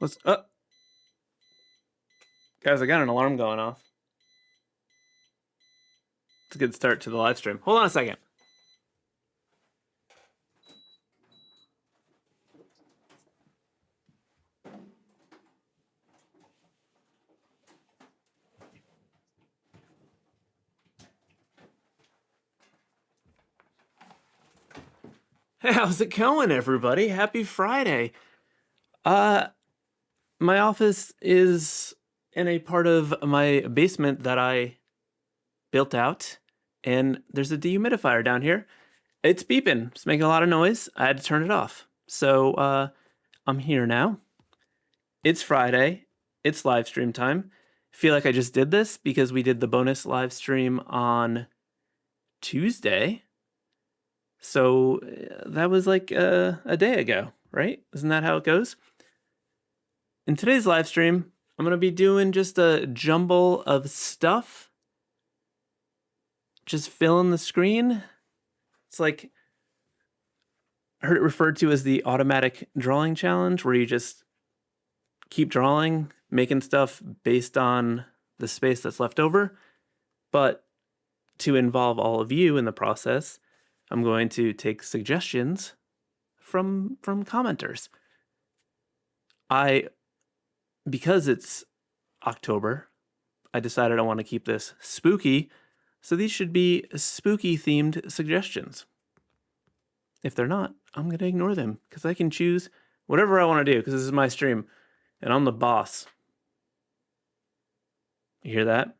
Let's. Guys, I got an alarm going off. It's a good start to the live stream. Hold on a second. Hey, how's it going, everybody? Happy Friday. My office is in a part of my basement that I built out, and there's a dehumidifier down here. It's beeping. It's making a lot of noise. I had to turn it off. So, I'm here now. It's Friday. It's live stream time. I feel like I just did this because we did the bonus live stream on Tuesday. So that was like a day ago, right? Isn't that how it goes? In today's live stream, I'm going to be doing just a jumble of stuff. Just filling the screen. It's like, I heard it referred to as the automatic drawing challenge, where you just keep drawing, making stuff based on the space that's left over. But to involve all of you in the process, I'm going to take suggestions from commenters. Because it's October, I decided I want to keep this spooky, so these should be spooky themed suggestions. If they're not, I'm going to ignore them, because I can choose whatever I want to do, because this is my stream, and I'm the boss. You hear that?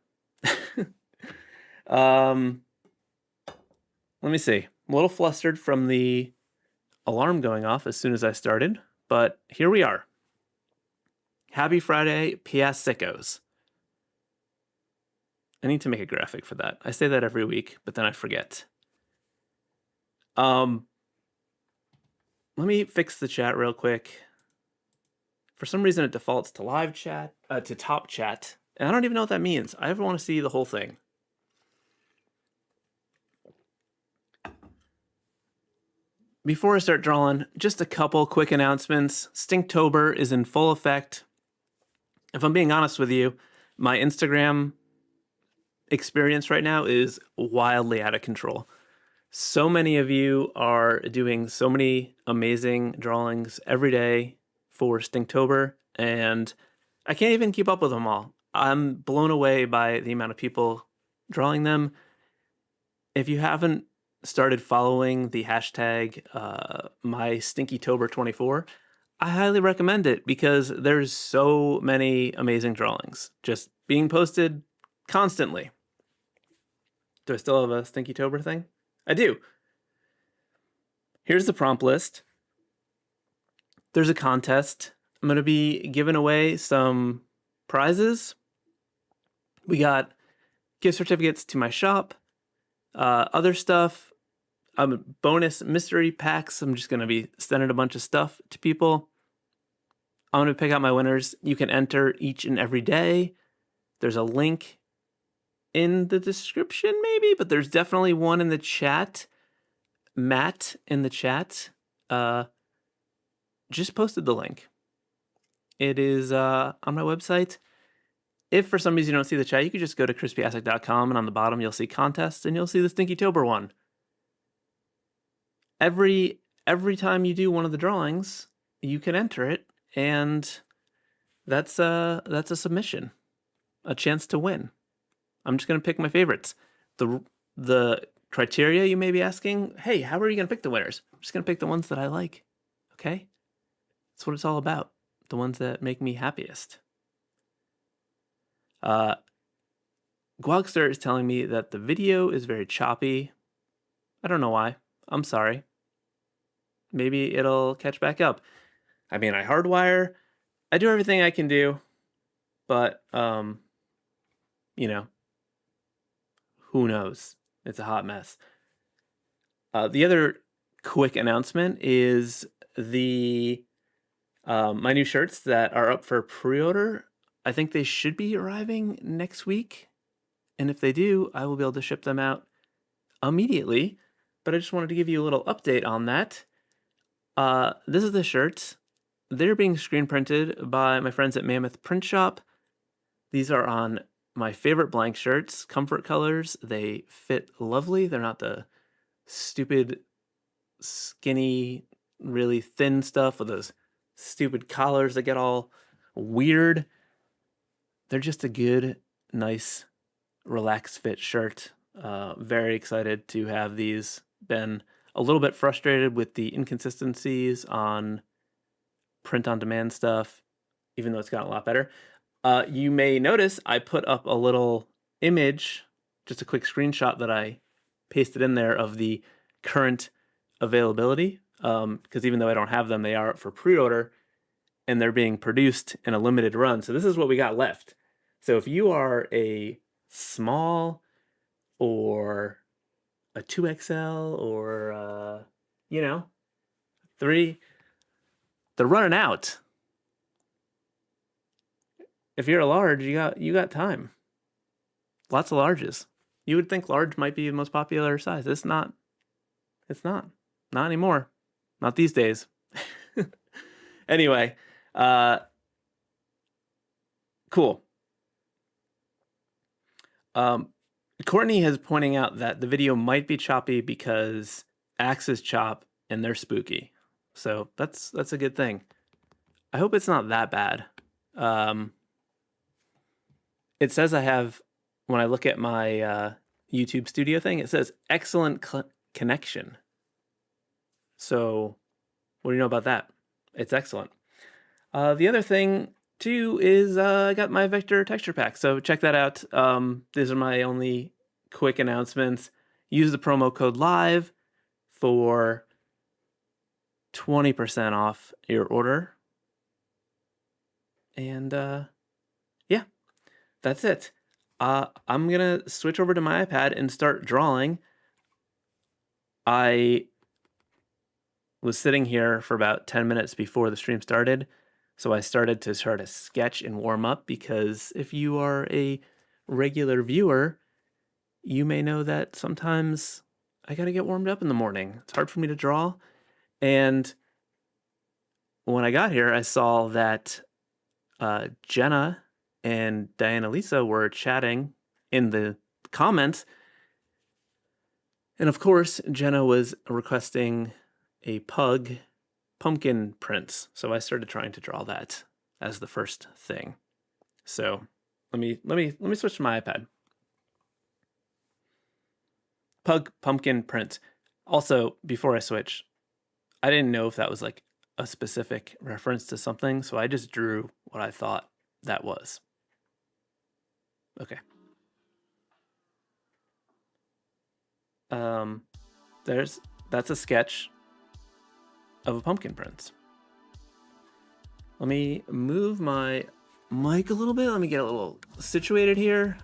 Let me see. I'm a little flustered from the alarm going off as soon as I started, but here we are. Happy Friday, Piascikos. I need to make a graphic for that. I say that every week, but then I forget. Let me fix the chat real quick. For some reason, it defaults to live chat, to top chat, and I don't even know what that means. I ever want to see the whole thing. Before I start drawing, just a couple quick announcements. Stinktober is in full effect. If I'm being honest with you, my Instagram experience right now is wildly out of control. So many of you are doing so many amazing drawings every day for Stinktober, and I can't even keep up with them all. I'm blown away by the amount of people drawing them. If you haven't started following the hashtag MyStinkyTober24, I highly recommend it, because there's so many amazing drawings just being posted constantly. Do I still have a Stinkytober thing? I do. Here's the prompt list. There's a contest. I'm going to be giving away some prizes. We got gift certificates to my shop, other stuff, bonus mystery packs. I'm just going to be sending a bunch of stuff to people. I'm going to pick out my winners. You can enter each and every day. There's a link in the description, maybe, but there's definitely one in the chat. Matt in the chat just posted the link. It is on my website. If for some reason you don't see the chat, you can just go to chrispiascik.com, and on the bottom you'll see contests, and you'll see the Stinkytober one. Every time you do one of the drawings, you can enter it, and that's a submission, a chance to win. I'm just gonna pick my favorites. The criteria you may be asking, hey, how are you gonna pick the winners? I'm just gonna pick the ones that I like. Okay, that's what it's all about. The ones that make me happiest. Gwogster is telling me that the video is very choppy. I don't know why. I'm sorry. Maybe it'll catch back up. I mean, I hardwire. I do everything I can do, but you know, who knows? It's a hot mess. The other quick announcement is the my new shirts that are up for pre-order. I think they should be arriving next week, and if they do, I will be able to ship them out immediately. But I just wanted to give you a little update on that. This is the shirt. they're being screen printed by my friends at Mammoth Print Shop. These are on my favorite blank shirts, comfort colors. They fit lovely. They're not the stupid, skinny, really thin stuff with those stupid collars that get all weird. They're just a good, nice, relaxed fit shirt. Very excited to have these. Been a little bit frustrated with the inconsistencies on print on demand stuff, even though it's gotten a lot better. You may notice I put up a little image, just a quick screenshot that I pasted in there of the current availability. Because even though I don't have them, they are up for pre-order and they're being produced in a limited run. So this is what we got left. So if you are a small or a 2XL or, 3, they're running out. If you're a large, you got time. Lots of larges. You would think large might be the most popular size. It's not. Not anymore. Not these days. Anyway, cool. Courtney is pointing out that the video might be choppy because axes chop and they're spooky. So that's a good thing. I hope it's not that bad. It says I have, when I look at my YouTube studio thing, it says excellent connection. So what do you know about that? It's excellent. The other thing too is I got my vector texture pack. So check that out. These are my only quick announcements. Use the promo code LIVE for 20% off your order. And yeah, that's it. I'm gonna switch over to my iPad and start drawing. I was sitting here for about 10 minutes before the stream started, so I started to try to sketch and warm up, because if you are a regular viewer, you may know that sometimes I gotta get warmed up in the morning. It's hard for me to draw. And when I got here, I saw that Jenna and Diana Lisa were chatting in the comments. And of course, Jenna was requesting a pug pumpkin prints. So I started trying to draw that as the first thing. So let me switch to my iPad. Pug pumpkin print. Also, before I switch, I didn't know if that was like a specific reference to something, so I just drew what I thought that was. Okay. That's a sketch of a pumpkin prince. Let me move my mic a little bit. Let me get a little situated here.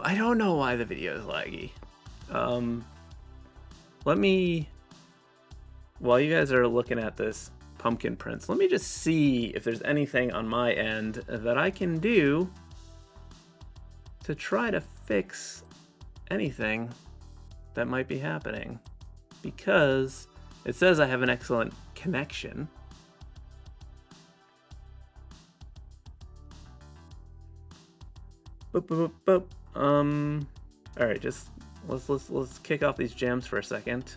I don't know why the video is laggy. Let me, while you guys are looking at this pumpkin prints, let me just see if there's anything on my end that I can do to try to fix anything that might be happening, because it says I have an excellent connection. Boop, boop, boop, boop. All right, just let's kick off these jams for a second.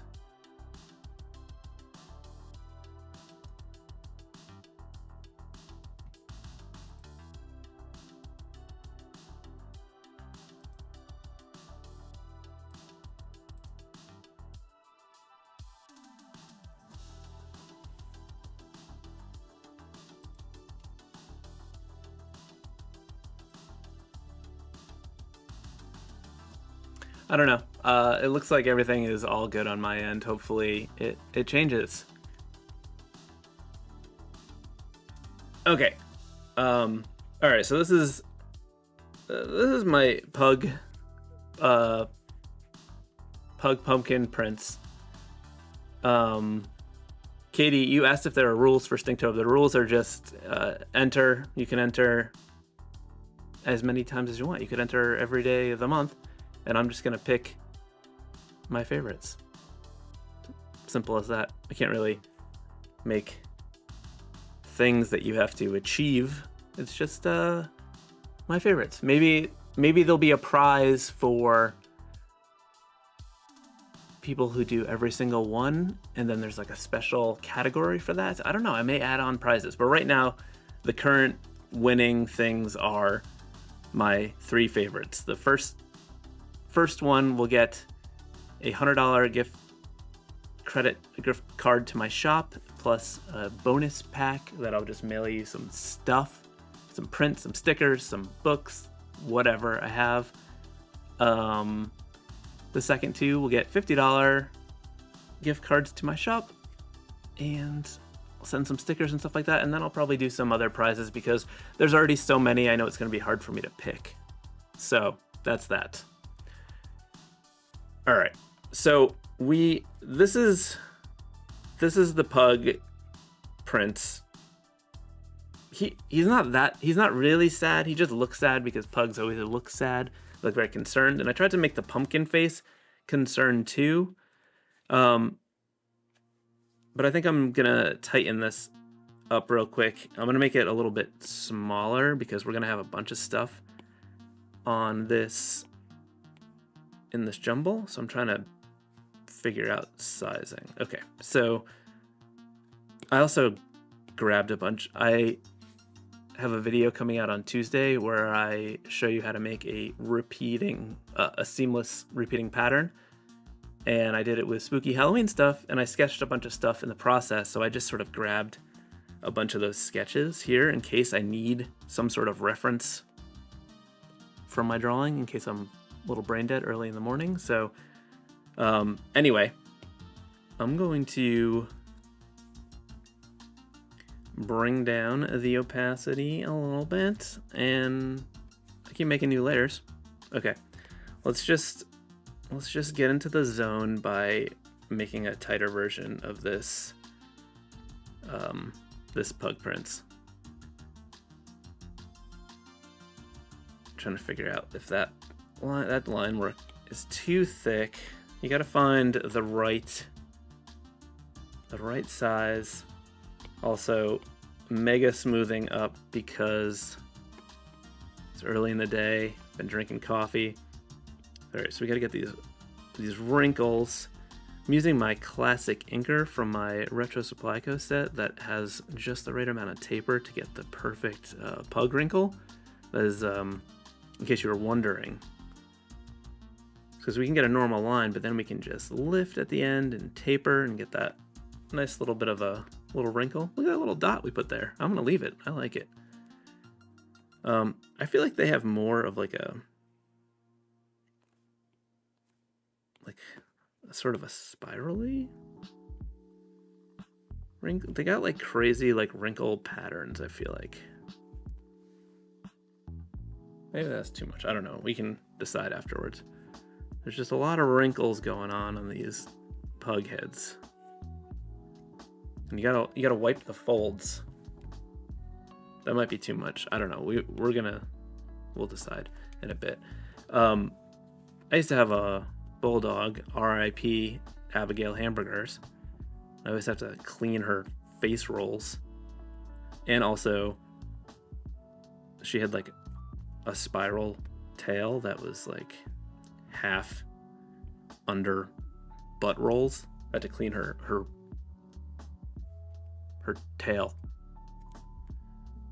I don't know. It looks like everything is all good on my end. Hopefully it changes. Okay. All right. So this is my pug pumpkin prints. Katie, you asked if there are rules for Stinktober. The rules are just enter. You can enter as many times as you want. You could enter every day of the month. And I'm just gonna pick my favorites. Simple as that. I can't really make things that you have to achieve. It's just my favorites. Maybe there'll be a prize for people who do every single one, and then there's like a special category for that. I don't know. I may add on prizes, but right now the current winning things are my 3 favorites. The first one will get a $100 gift card to my shop, plus a bonus pack that I'll just mail you some stuff, some prints, some stickers, some books, whatever I have. The second 2 will get $50 gift cards to my shop, and I'll send some stickers and stuff like that, and then I'll probably do some other prizes because there's already so many. I know it's going to be hard for me to pick. So that's that. All right. So this is the pug Prince. He's not really sad. He just looks sad because pugs always look sad, look very concerned. And I tried to make the pumpkin face concerned too. But I think I'm gonna tighten this up real quick. I'm gonna make it a little bit smaller because we're gonna have a bunch of stuff on this in this jumble. So I'm trying to figure out sizing. Okay, so I also grabbed a bunch. I have a video coming out on Tuesday where I show you how to make a seamless repeating pattern. And I did it with spooky Halloween stuff, and I sketched a bunch of stuff in the process. So I just sort of grabbed a bunch of those sketches here in case I need some sort of reference from my drawing, in case I'm a little brain dead early in the morning. So anyway, I'm going to bring down the opacity a little bit, and I keep making new layers. Okay, let's just get into the zone by making a tighter version of this this pug prince. I'm trying to figure out if that line work is too thick. You got to find the right size. Also, mega smoothing up because it's early in the day. Been drinking coffee. All right, so we got to get these wrinkles. I'm using my classic inker from my Retro Supply Co set that has just the right amount of taper to get the perfect pug wrinkle. That is, in case you were wondering. Because we can get a normal line, but then we can just lift at the end and taper and get that nice little bit of a little wrinkle. Look at that little dot we put there. I'm gonna leave it. I like it. I feel like they have more of like a sort of a spirally wrinkle. They got like crazy like wrinkle patterns, I feel like. Maybe that's too much. I don't know. We can decide afterwards. There's just a lot of wrinkles going on these pug heads. And you gotta wipe the folds. That might be too much. I don't know. We'll decide in a bit. I used to have a bulldog, R.I.P. Abigail Hamburgers. I always have to clean her face rolls. And also, she had like a spiral tail that was like half under butt rolls. I had to clean her tail.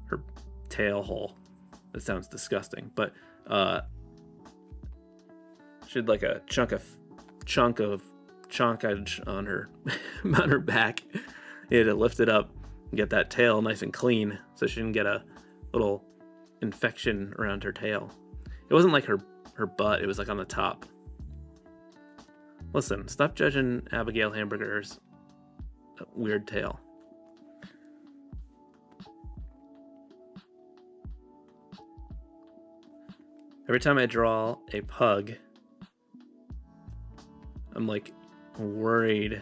Her tail hole. That sounds disgusting, but she had like a chonkage on her on her back. You had to lift it up and get that tail nice and clean so she didn't get a little infection around her tail. It wasn't like her butt, it was like on the top. Listen, stop judging Abigail Hamburger's weird tail. Every time I draw a pug, I'm like worried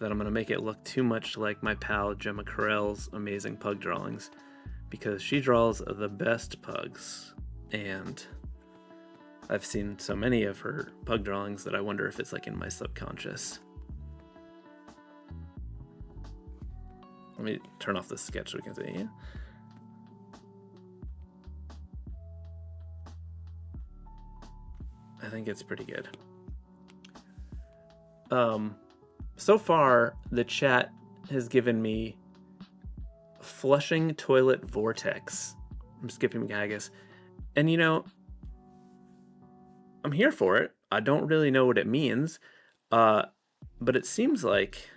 that I'm gonna make it look too much like my pal Gemma Carell's amazing pug drawings, because she draws the best pugs, and I've seen so many of her pug drawings that I wonder if it's like in my subconscious. Let me turn off the sketch so we can see. I think it's pretty good. So far, the chat has given me flushing toilet vortex. I'm skipping Gagas. And you know, I'm here for it. I don't really know what it means. But it seems like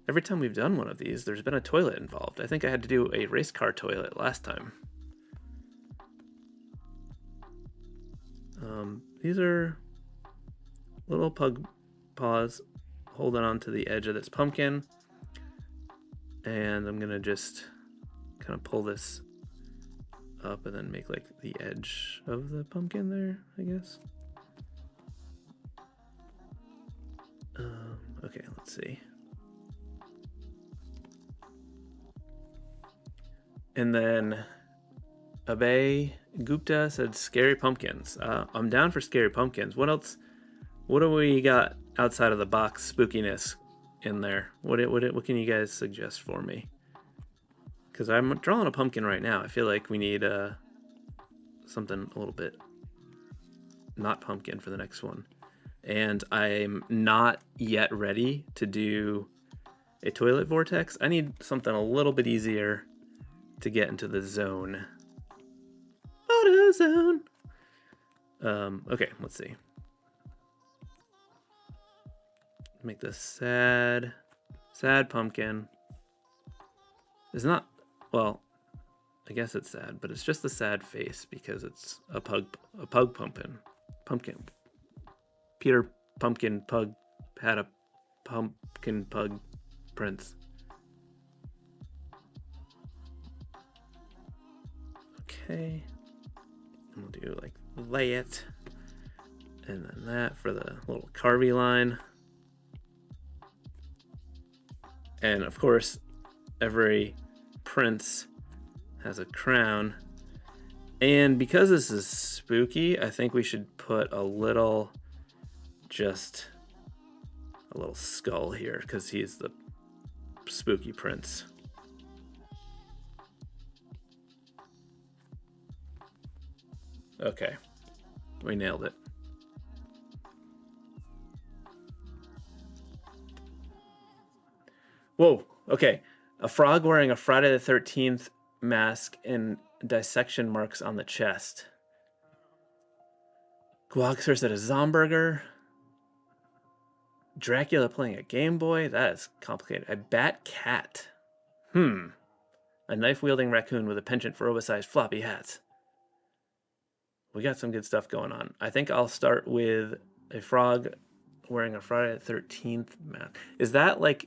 every time we've done one of these, there's been a toilet involved. I think I had to do a race car toilet last time. These are little pug paws holding on to the edge of this pumpkin. And I'm gonna just kind of pull this up and then make like the edge of the pumpkin there, I guess. Okay, let's see. And then Abhay Gupta said scary pumpkins. I'm down for scary pumpkins. What else? What do we got outside of the box spookiness in there? What can you guys suggest for me? Because I'm drawing a pumpkin right now. I feel like we need something a little bit not pumpkin for the next one. And I'm not yet ready to do a toilet vortex. I need something a little bit easier to get into the zone. Auto zone. Okay, let's see. Make this sad pumpkin. It's not, well, I guess it's sad, but it's just a sad face because it's a pug pumpkin. Peter Pumpkin Pug had a pumpkin pug prince. Okay, and we'll do like that, and then that for the little carvy line. And of course, every prince has a crown. And because this is spooky, I think we should put just a little skull here because he's the spooky prince. Okay, we nailed it. Whoa, okay. A frog wearing a Friday the 13th mask and dissection marks on the chest. Guaxer said a Zomburger. Dracula playing a Game Boy. That is complicated. A bat cat. A knife-wielding raccoon with a penchant for oversized floppy hats. We got some good stuff going on. I think I'll start with a frog wearing a Friday the 13th mask. Is that like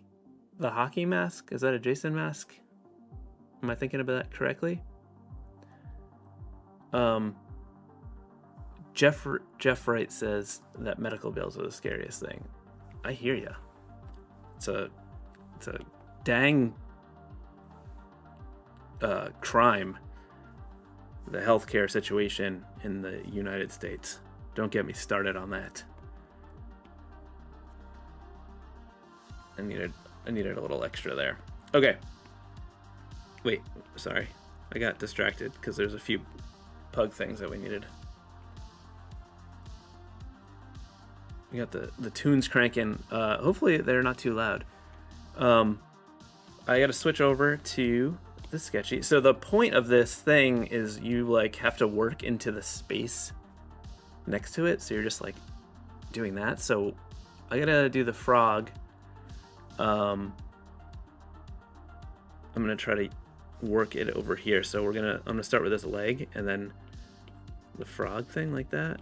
the hockey mask? Is that a Jason mask? Am I thinking about that correctly? Jeff Wright says that medical bills are the scariest thing. I hear ya. It's a dang crime, the healthcare situation in the United States. Don't get me started on that. I needed a little extra there. Okay. Wait, sorry. I got distracted because there's a few pug things that we needed. We got the tunes cranking. Hopefully they're not too loud. I got to switch over to the sketchy. So the point of this thing is you like have to work into the space next to it. So you're just like doing that. So I gotta do the frog. I'm gonna try to work it over here. So I'm gonna start with this leg and then the frog thing like that.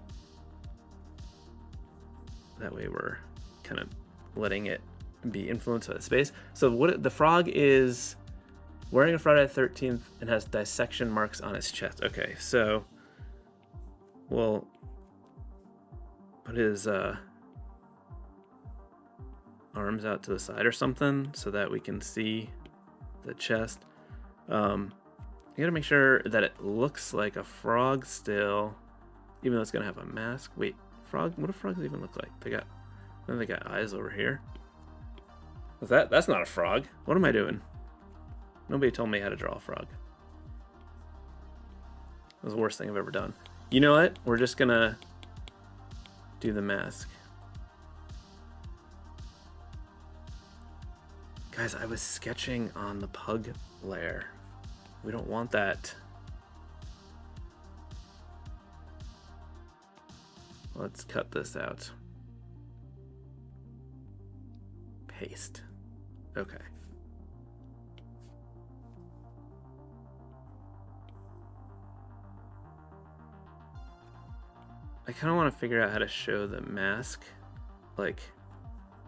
That way we're kind of letting it be influenced by the space. So what the frog is wearing a Friday the 13th and has dissection marks on his chest. Okay, so we'll put his arms out to the side or something so that we can see the chest. You gotta make sure that it looks like a frog still, even though it's gonna have a mask. Wait, frog? What do frogs even look like? They got eyes over here. That's not a frog. What am I doing? Nobody told me how to draw a frog. That was the worst thing I've ever done. You know what? We're just gonna do the mask. Guys, I was sketching on the pug layer. We don't want that. Let's cut this out. Paste. Okay. I kind of want to figure out how to show the mask, like,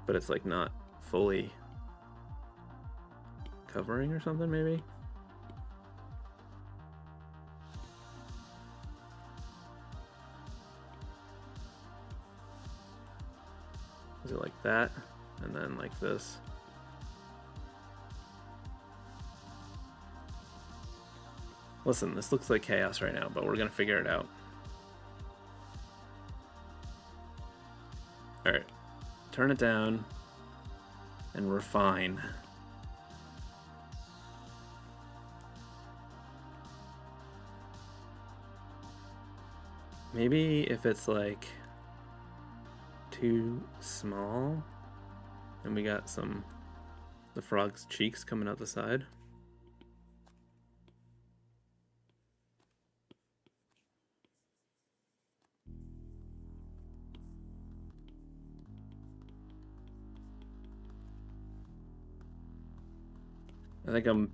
but it's like not fully covering or something, maybe. Is it like that? And then like this? Listen, this looks like chaos right now, but we're gonna figure it out. All right, turn it down and refine. Maybe if it's like too small and we got the frog's cheeks coming out the side. I think I'm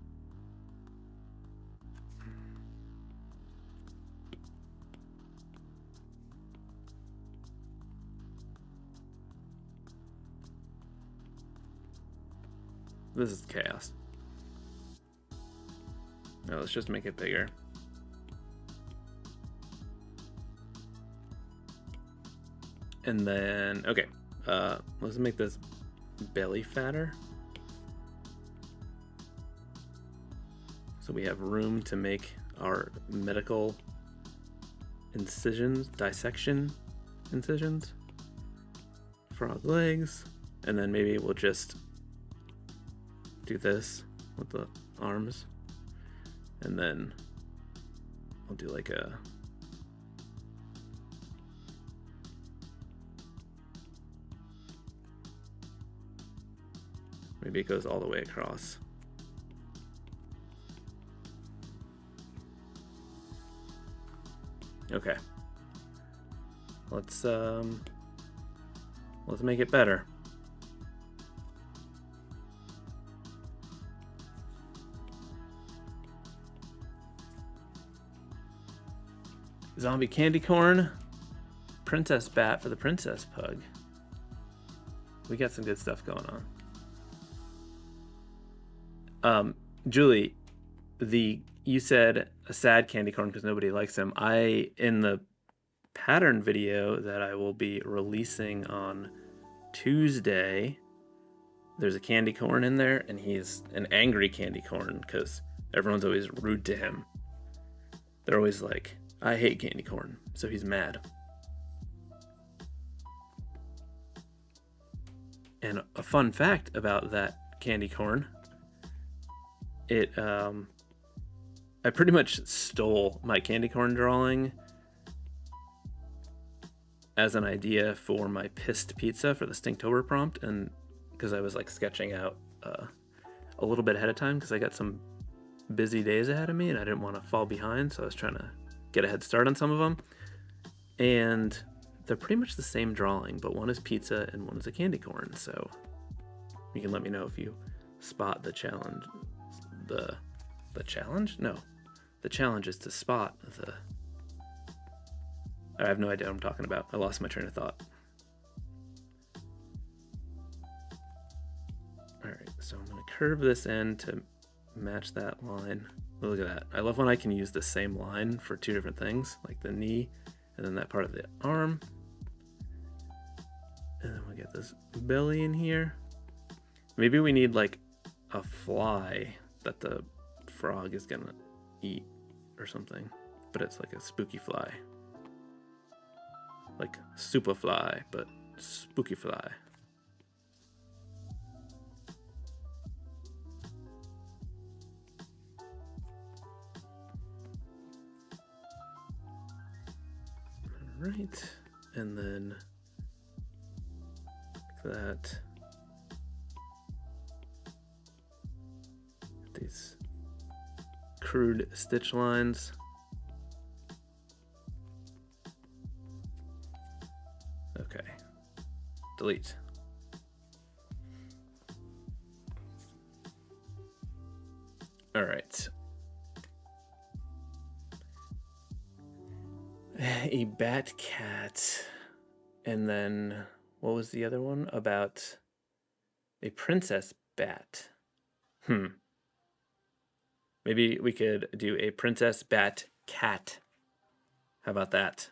this is chaos. No, let's just make it bigger. And then, okay, let's make this belly fatter. So we have room to make our medical incisions, dissection incisions, frog legs, and then maybe we'll just do this with the arms, and then I'll do like a maybe it goes all the way across. Okay. Let's make it better. Zombie candy corn, princess bat for the princess pug. We got some good stuff going on. Julie, you said a sad candy corn because nobody likes him. In the pattern video that I will be releasing on Tuesday, there's a candy corn in there, and he's an angry candy corn because everyone's always rude to him. They're always like, I hate candy corn, so he's mad. And a fun fact about that candy corn, I pretty much stole my candy corn drawing as an idea for my pissed pizza for the Stinktober prompt, and because I was like sketching out a little bit ahead of time because I got some busy days ahead of me and I didn't want to fall behind, so I was trying to get a head start on some of them. And they're pretty much the same drawing, but one is pizza and one is a candy corn, so you can let me know if you spot the challenge. The challenge? No. The challenge is to spot the... I have no idea what I'm talking about. I lost my train of thought. Alright, so I'm going to curve this end to match that line. Look at that. I love when I can use the same line for two different things, like the knee and then that part of the arm. And then we get this belly in here. Maybe we need like a fly that the frog is gonna eat or something, but it's like a spooky fly, like super fly, but spooky fly. right, and then like that. These crude stitch lines. Okay, delete. All right. A bat cat. And then what was the other one? About a princess bat. Maybe we could do a princess bat cat. How about that?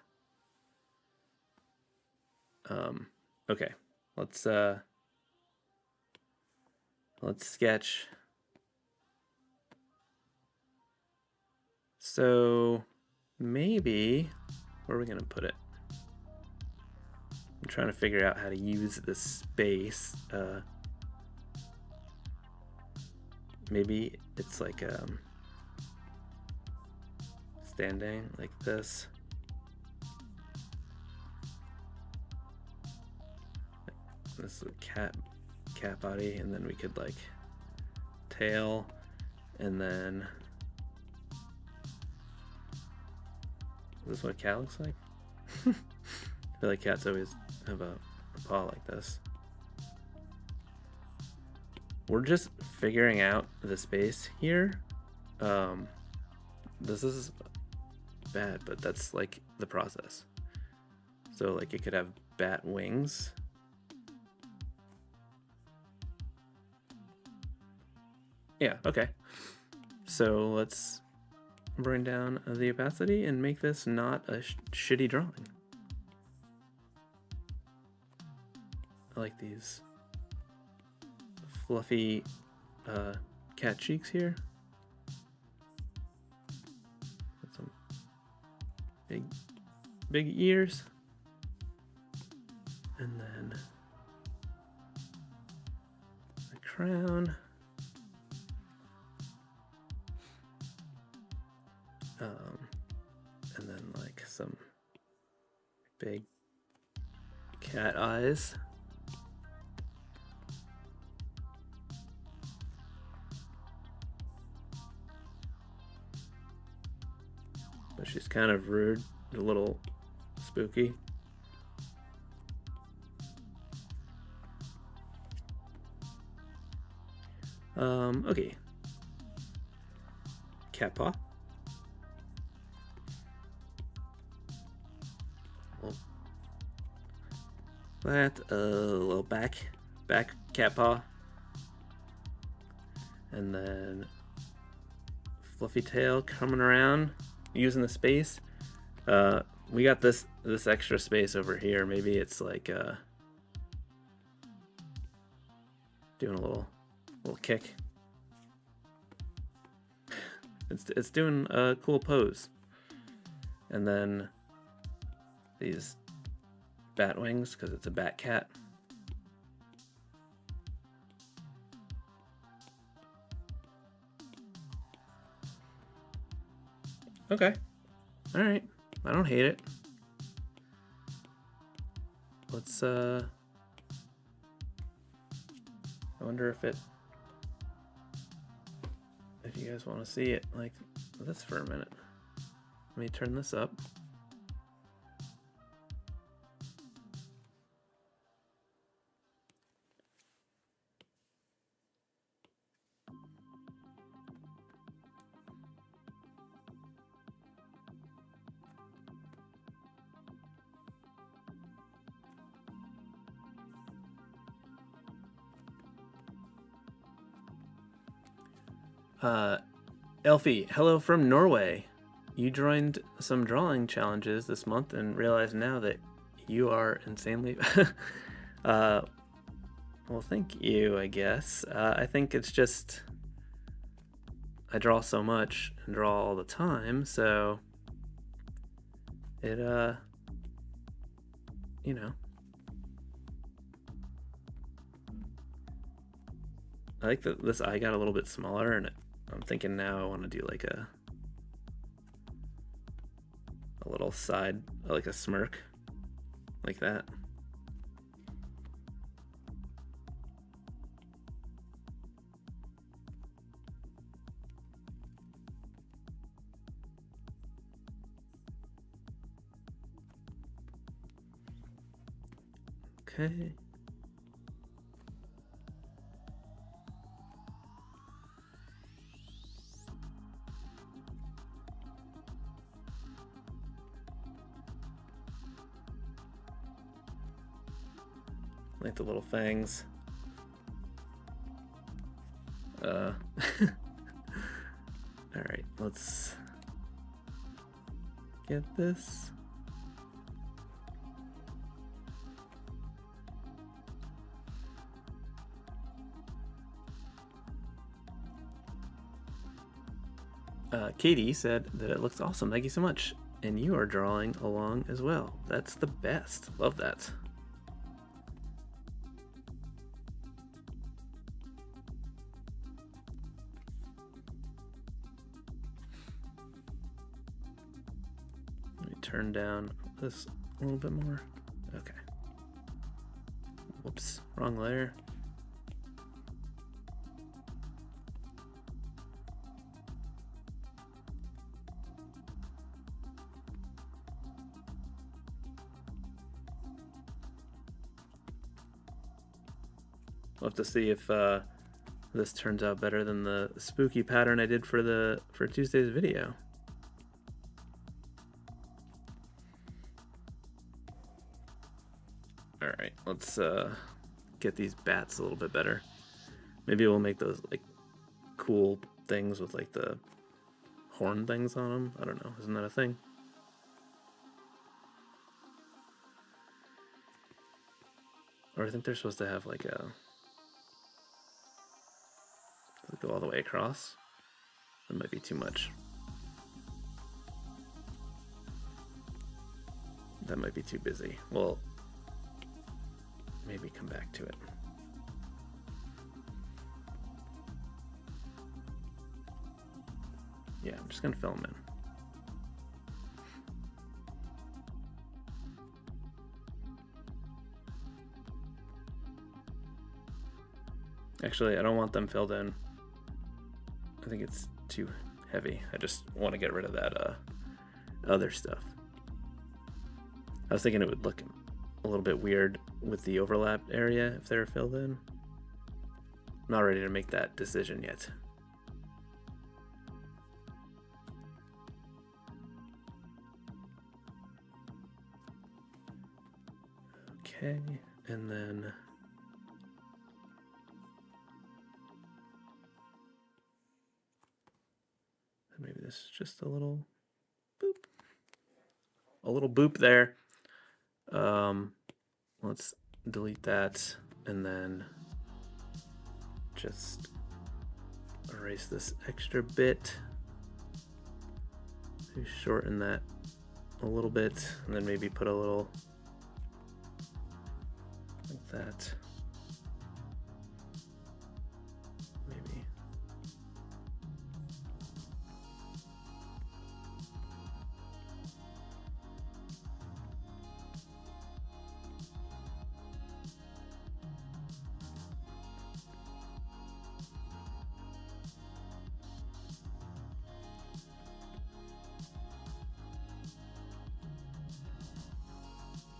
Okay. Let's sketch. So maybe where are we gonna put it? I'm trying to figure out how to use this space. Maybe it's like standing like this. This is a cat body, and then we could like tail, and then is this what a cat looks like? I feel like cats always have a paw like this. We're just figuring out the space here. This is bad, but that's like the process. So like it could have bat wings. Yeah, okay. So let's bring down the opacity and make this not a shitty drawing. I like these fluffy cat cheeks here. Got some big ears. And then the crown. And then like some big cat eyes. But she's kind of rude, a little spooky. Okay. Cat paw. That a little back cat paw, and then fluffy tail coming around using the space. We got this extra space over here. Maybe it's like doing a little kick. It's doing a cool pose, and then these bat wings because it's a bat cat. Okay. All right. I don't hate it. Let's I wonder if you guys want to see it like this for a minute. Let me turn this up. Elfie, hello from Norway. You joined some drawing challenges this month and realize now that you are insanely... well, thank you, I guess. I think it's just... I draw so much and draw all the time, so... It, you know... I like that this eye got a little bit smaller, and I'm thinking now I want to do like a little little side, like a smirk, like that. Okay. Like the little fangs. All right, let's get this. Katie said that it looks awesome. Thank you so much. And you are drawing along as well. That's the best. Love that. Let me turn down this a little bit more. Okay. Whoops, wrong layer. We'll have to see if this turns out better than the spooky pattern I did for Tuesday's video. All right, let's get these bats a little bit better. Maybe we'll make those like cool things with like the horn things on them. I don't know. Isn't that a thing? Or I think they're supposed to have like a go all the way across. That might be too much. That might be too busy. Well, maybe come back to it. Yeah, I'm just gonna film in. Actually, I don't want them filled in. I think it's too heavy. I just want to get rid of that other stuff. I was thinking it would look a little bit weird with the overlap area if they're filled in. I'm not ready to make that decision yet. Okay, and then maybe this is just a little boop. A little boop there. Let's delete that and then just erase this extra bit to shorten that a little bit, and then maybe put a little like that. Maybe.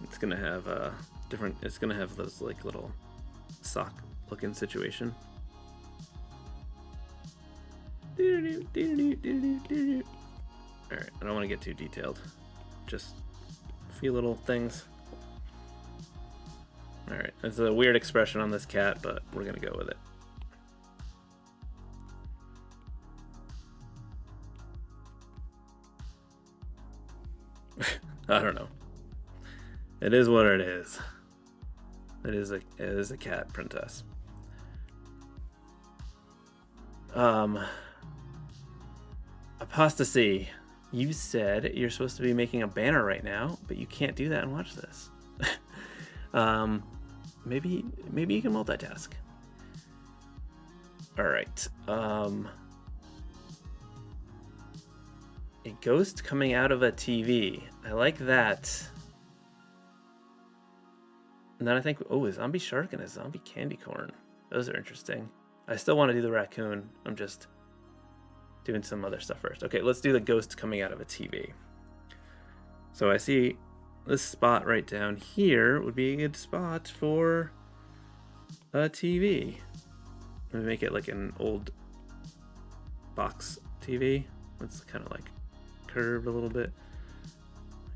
It's gonna have different. It's gonna have those like little sock looking situation. All right, I don't want to get too detailed. Just a few little things. All right, it's a weird expression on this cat, but we're gonna go with it. I don't know. It is what it is. It is a cat princess. Apostasy. You said you're supposed to be making a banner right now, but you can't do that and watch this. Maybe you can multitask. All right. A ghost coming out of a TV. I like that. And then I think, oh, a zombie shark and a zombie candy corn. Those are interesting. I still want to do the raccoon. I'm just doing some other stuff first. Okay, let's do the ghost coming out of a TV. So I see this spot right down here would be a good spot for a TV. Let me make it like an old box TV. It's kind of like curved a little bit.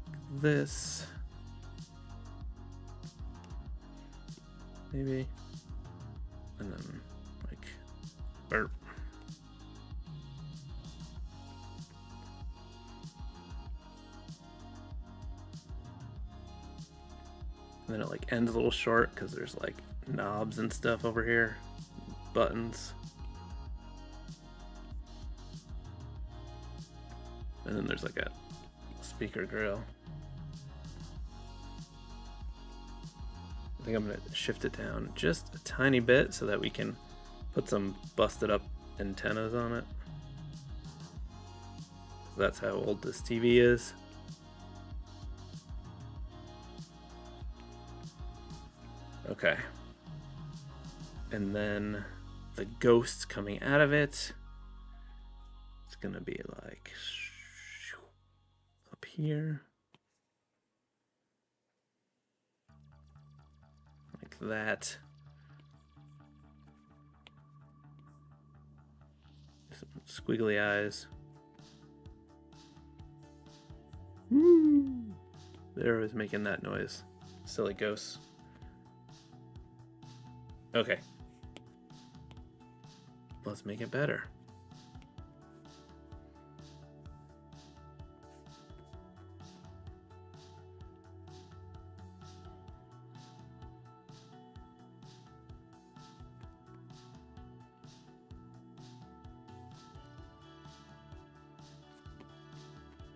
Like this. Maybe. And then like burp. And then it like ends a little short because there's like knobs and stuff over here, buttons. And then there's like a speaker grill. I think I'm gonna shift it down just a tiny bit so that we can put some busted up antennas on it. That's how old this TV is. Okay. And then the ghost coming out of it, it's gonna be like up here. Like that. Some squiggly eyes. Woo! There, was making that noise. Silly ghosts. Okay. Let's make it better.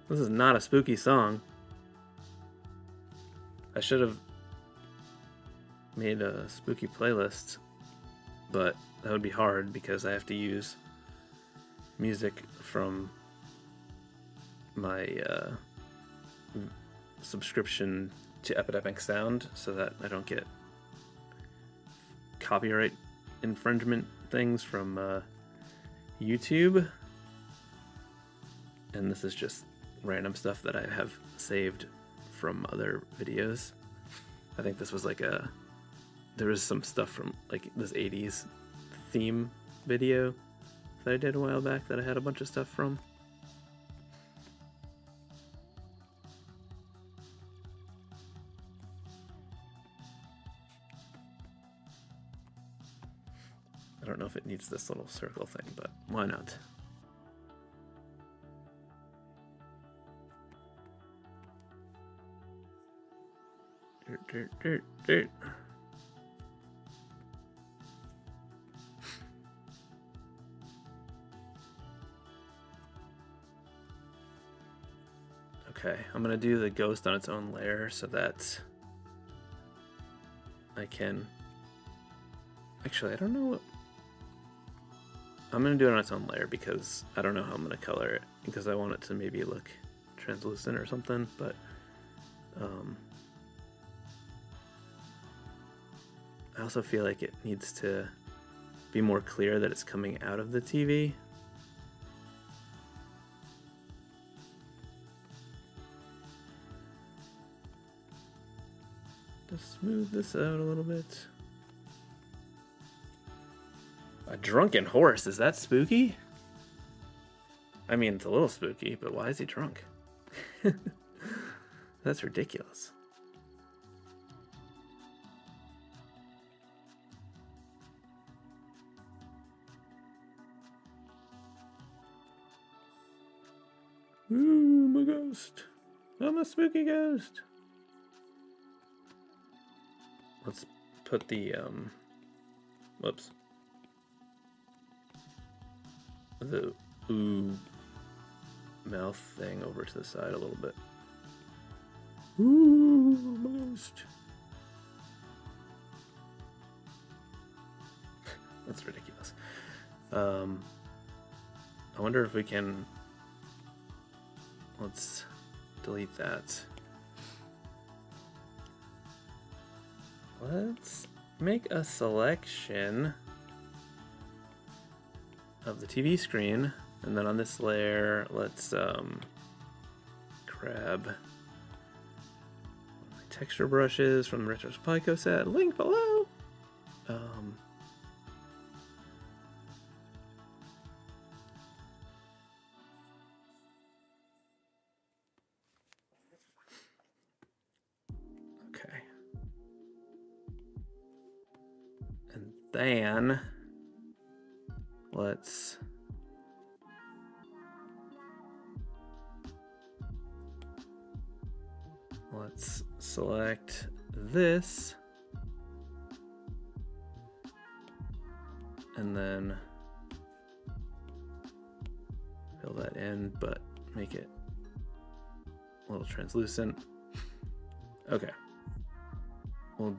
This is not a spooky song. I should have made a spooky playlist, but that would be hard because I have to use music from my subscription to Epidemic Sound so that I don't get copyright infringement things from YouTube. And this is just random stuff that I have saved from other videos. I think this was like there was some stuff from like this 80s theme video that I did a while back that I had a bunch of stuff from. I don't know if it needs this little circle thing, but why not? Dirt. Okay, I'm gonna do the ghost on its own layer so that I can... Actually, I don't know what... I'm gonna do it on its own layer because I don't know how I'm gonna color it, because I want it to maybe look translucent or something, but I also feel like it needs to be more clear that it's coming out of the TV. Just smooth this out a little bit. A drunken horse, is that spooky? I mean, it's a little spooky, but why is he drunk? That's ridiculous. Ooh, I'm a ghost. I'm a spooky ghost. Let's put the, whoops. The ooh mouth thing over to the side a little bit. Ooh, I'm a ghost. That's ridiculous. I wonder if we can... Let's delete that. Let's make a selection of the TV screen, and then on this layer, let's grab my texture brushes from the Retro Pico set, link below. Okay. And then let's select this and then fill that in, but make it a little translucent. Okay. We'll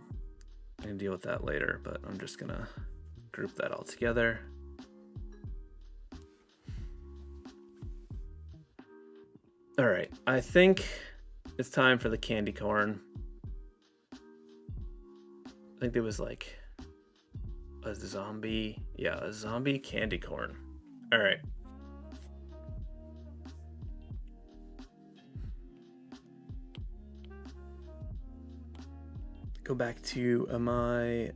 deal with that later, but I'm just gonna group that all together. All right, I think it's time for the candy corn. I think there was like a zombie, yeah, a zombie candy corn. All right. Go back to my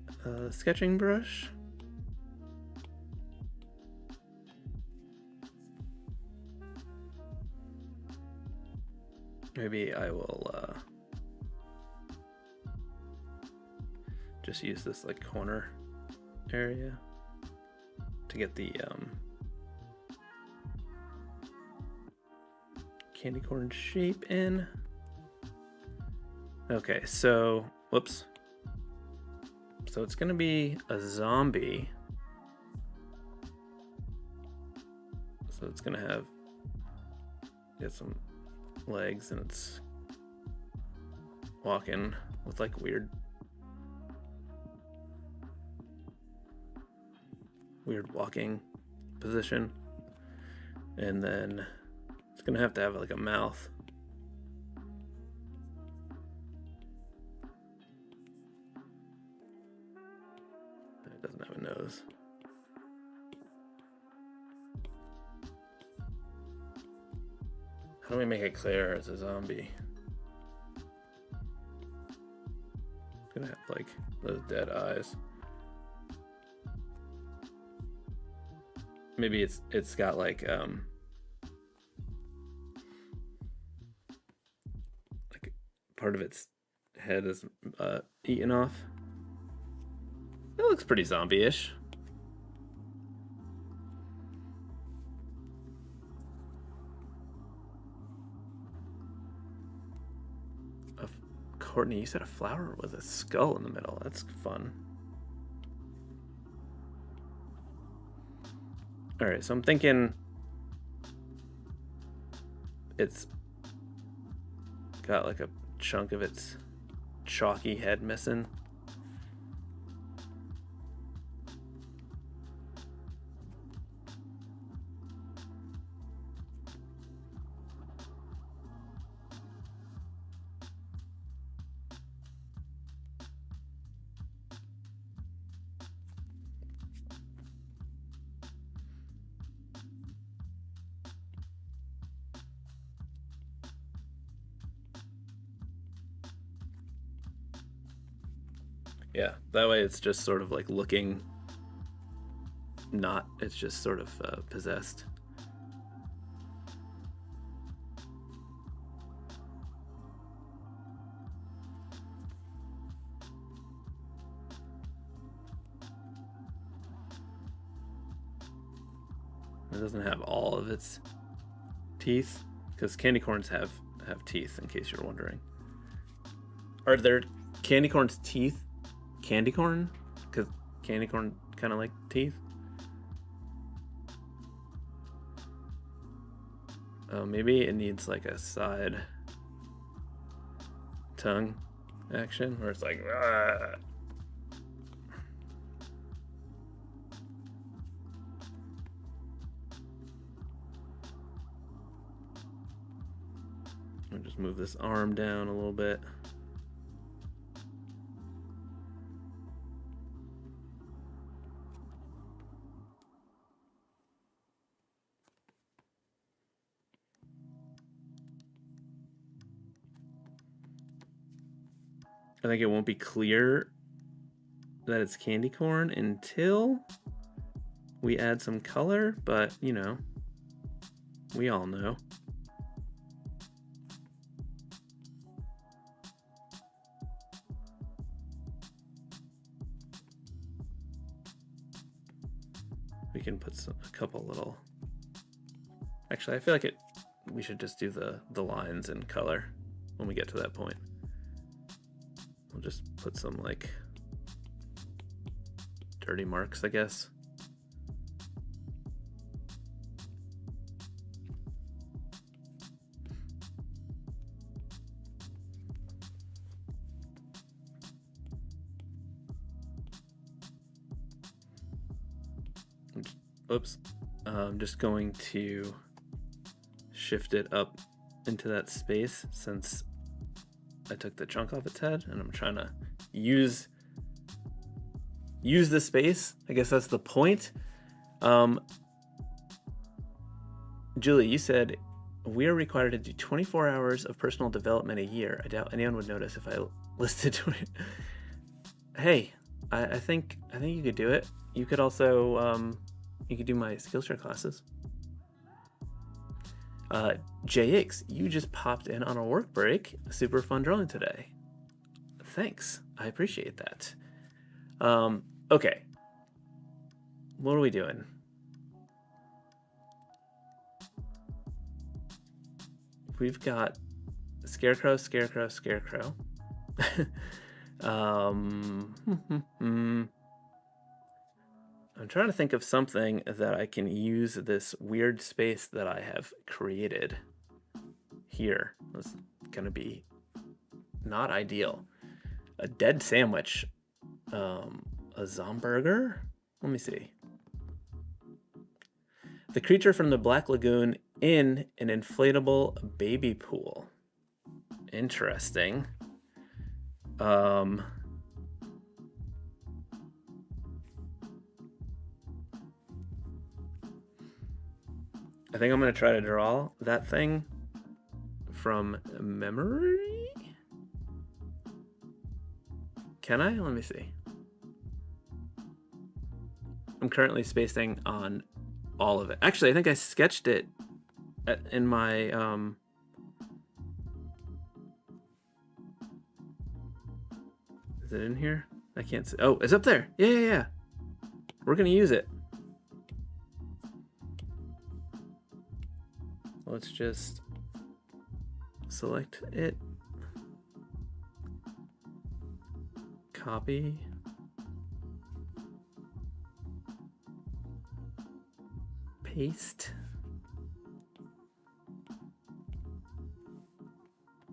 sketching brush. Maybe I will just use this like corner area to get the candy corn shape in. Okay, so whoops. So it's gonna be a zombie. So it's gonna get some legs, and it's walking with like weird walking position, and then it's gonna have to have like a mouth. It doesn't have a nose. How do we make it clear it's a zombie? It's gonna have like those dead eyes. Maybe it's got like part of its head is eaten off. That looks pretty zombie-ish. Courtney, you said a flower with a skull in the middle. That's fun. All right, so I'm thinking it's got like a chunk of its chalky head missing. Yeah, that way it's just sort of like looking not, it's just sort of possessed. It doesn't have all of its teeth, because candy corns have teeth, in case you're wondering. Are there candy corn's teeth candy corn? Because candy corn kind of like teeth. Oh, maybe it needs like a side tongue action where it's like Rah! I'm just Just move this arm down a little bit. I think it won't be clear that it's candy corn until we add some color, but you know, we all know. We can put a couple little. Actually, I feel like we should just do the lines in color when we get to that point. We'll just put some like dirty marks, I guess. Oops. I'm just going to shift it up into that space since I took the chunk off its head, and I'm trying to use the space. I guess that's the point. Julie, you said we are required to do 24 hours of personal development a year. I doubt anyone would notice if I listed 20. Hey, I think you could do it. You could also you could do my Skillshare classes. JX, you just popped in on a work break. Super fun drawing today. Thanks. I appreciate that. Okay. What are we doing? We've got scarecrow, scarecrow, scarecrow. I'm trying to think of something that I can use this weird space that I have created here. It's gonna be not ideal. A dead sandwich. A Zomburger? Let me see. The creature from the Black Lagoon in an inflatable baby pool. Interesting. I think I'm going to try to draw that thing from memory. Can I? Let me see. I'm currently spacing on all of it. Actually, I think I sketched it in my is it in here? I can't see. Oh, it's up there. Yeah. We're going to use it. Let's just select it. Copy. Paste.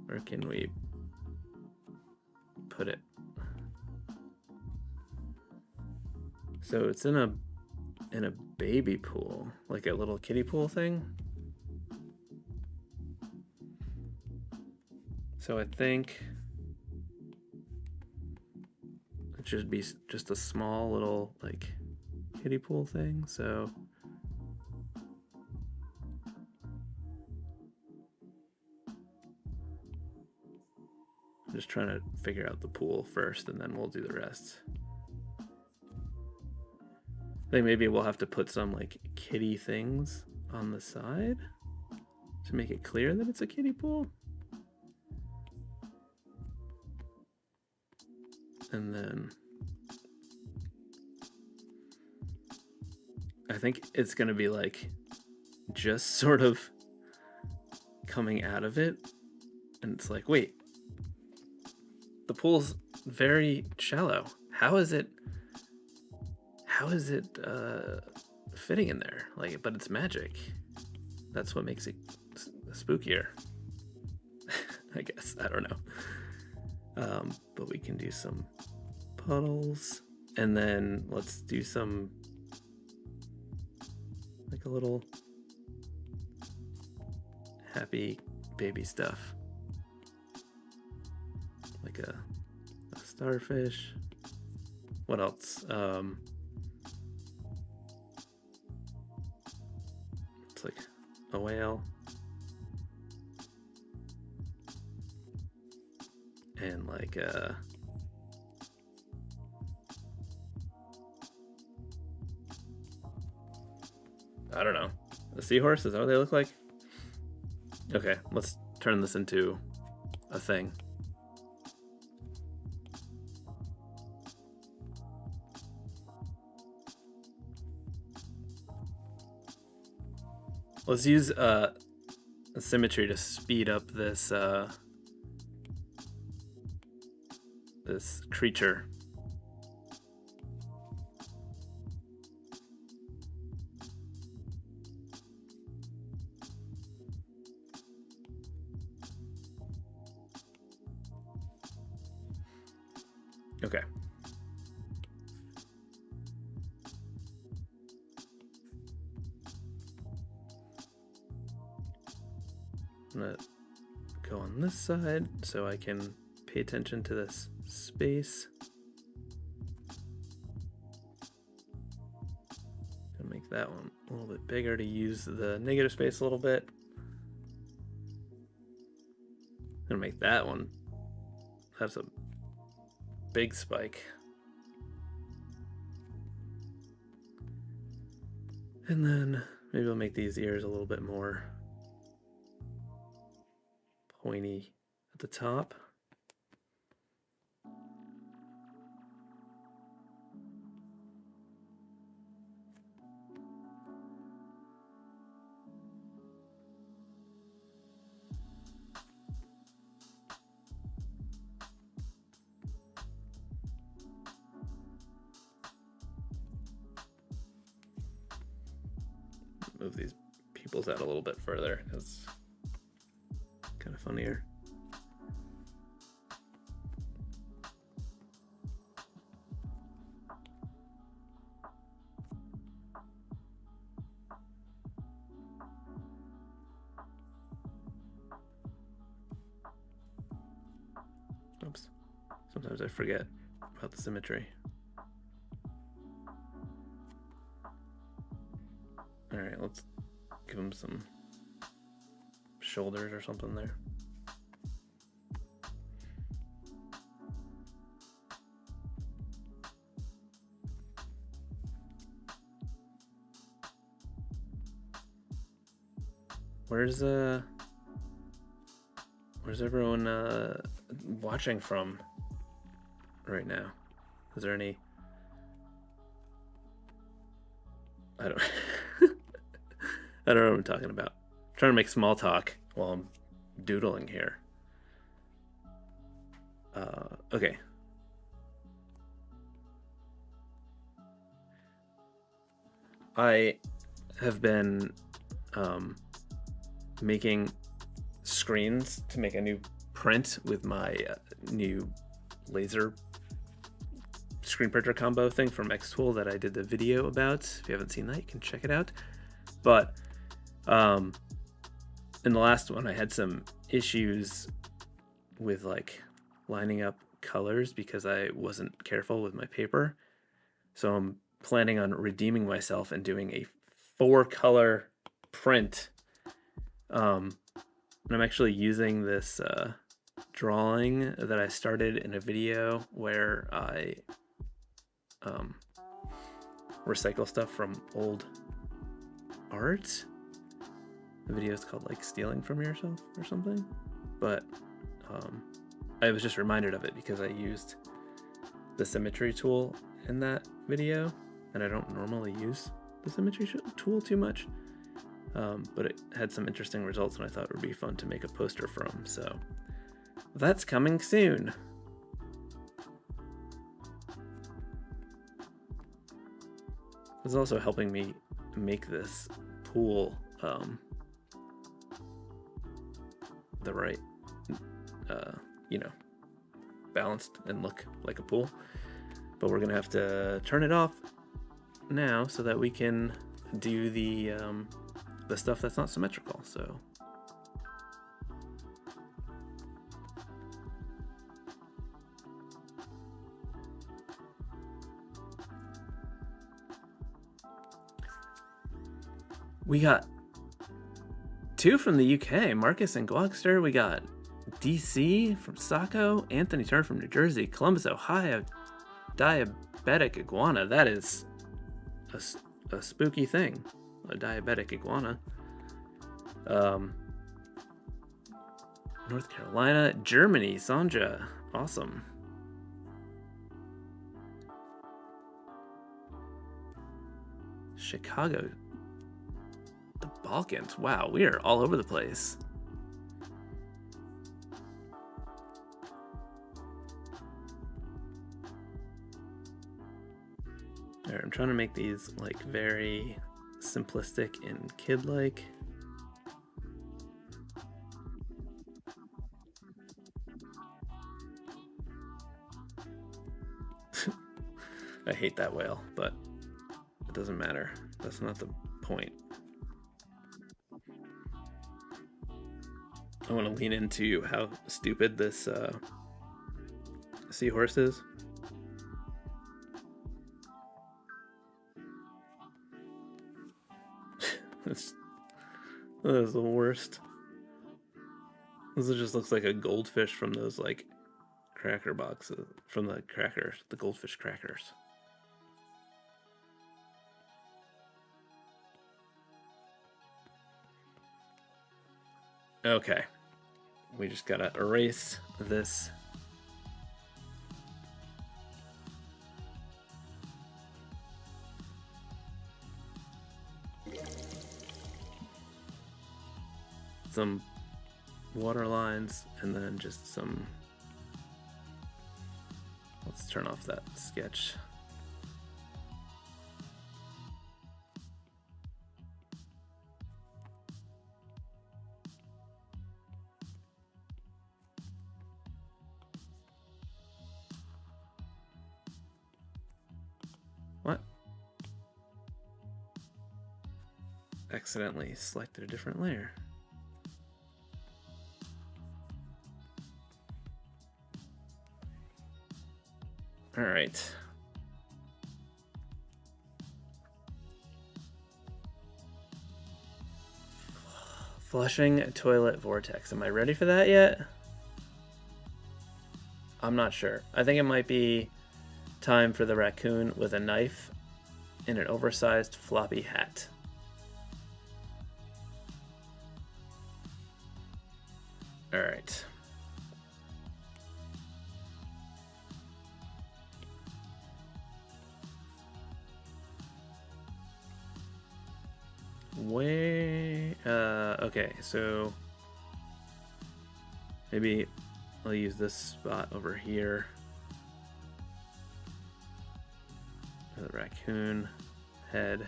Where can we put it? So it's in a baby pool, like a little kiddie pool thing. So I think it should be just a small little like kiddie pool thing. So I'm just trying to figure out the pool first and then we'll do the rest. I think maybe we'll have to put some like kiddie things on the side to make it clear that it's a kiddie pool. And then I think it's going to be like just sort of coming out of it. And it's like, wait, the pool's very shallow. How is it fitting in there? Like, but it's magic. That's what makes it spookier. I guess. I don't know. But we can do some puddles, and then let's do some like a little happy baby stuff. like a starfish. What else? It's like a whale. And like I don't know. A seahorse? Is that what they look like? Okay, let's turn this into a thing. Let's use symmetry to speed up this this creature. Okay. I'm gonna go on this side so I can pay attention to this space. Gonna make that one a little bit bigger to use the negative space a little bit. Gonna make that one. That's a big spike. And then maybe I'll make these ears a little bit more pointy at the top. Move these pupils out a little bit further because it's kind of funnier. Oops. Sometimes I forget about the symmetry. All right, let's give him some shoulders or something there. Where's everyone watching from right now? Is there any? I don't I don't know what I'm talking about. I'm trying to make small talk while I'm doodling here. Okay. I have been making screens to make a new print with my new laser screen printer combo thing from Xtool that I did the video about. If you haven't seen that, you can check it out. But in the last one, I had some issues with like lining up colors because I wasn't careful with my paper. So I'm planning on redeeming myself and doing a 4-color print. And I'm actually using this drawing that I started in a video where I recycle stuff from old art. The video is called like Stealing from Yourself or something, but I was just reminded of it because I used the symmetry tool in that video, and I don't normally use the symmetry tool too much, but it had some interesting results and I thought it would be fun to make a poster from, so that's coming soon. It's also helping me make this pool the right, balanced and look like a pool. But we're gonna have to turn it off now so that we can do the stuff that's not symmetrical. So We got 2 from the UK, Marcus and Glogster. We got DC from Saco, Anthony Turner from New Jersey, Columbus, Ohio, diabetic iguana. That is a spooky thing, a diabetic iguana. North Carolina, Germany, Sandra, awesome. Chicago, the Balkans. Wow, we are all over the place. All right, I'm trying to make these like very simplistic and kid-like. I hate that whale, but it doesn't matter. That's not the point. I want to lean into how stupid this seahorse is. That is the worst. This just looks like a goldfish from those like cracker boxes, from the crackers, the goldfish crackers. Okay, we just gotta erase this. Some water lines and then just some. Let's turn off that sketch. What? Accidentally selected a different layer. All right. Flushing toilet vortex. Am I ready for that yet? I'm not sure. I think it might be time for the raccoon with a knife in an oversized floppy hat. All right. Okay, so maybe I'll use this spot over here. The raccoon head.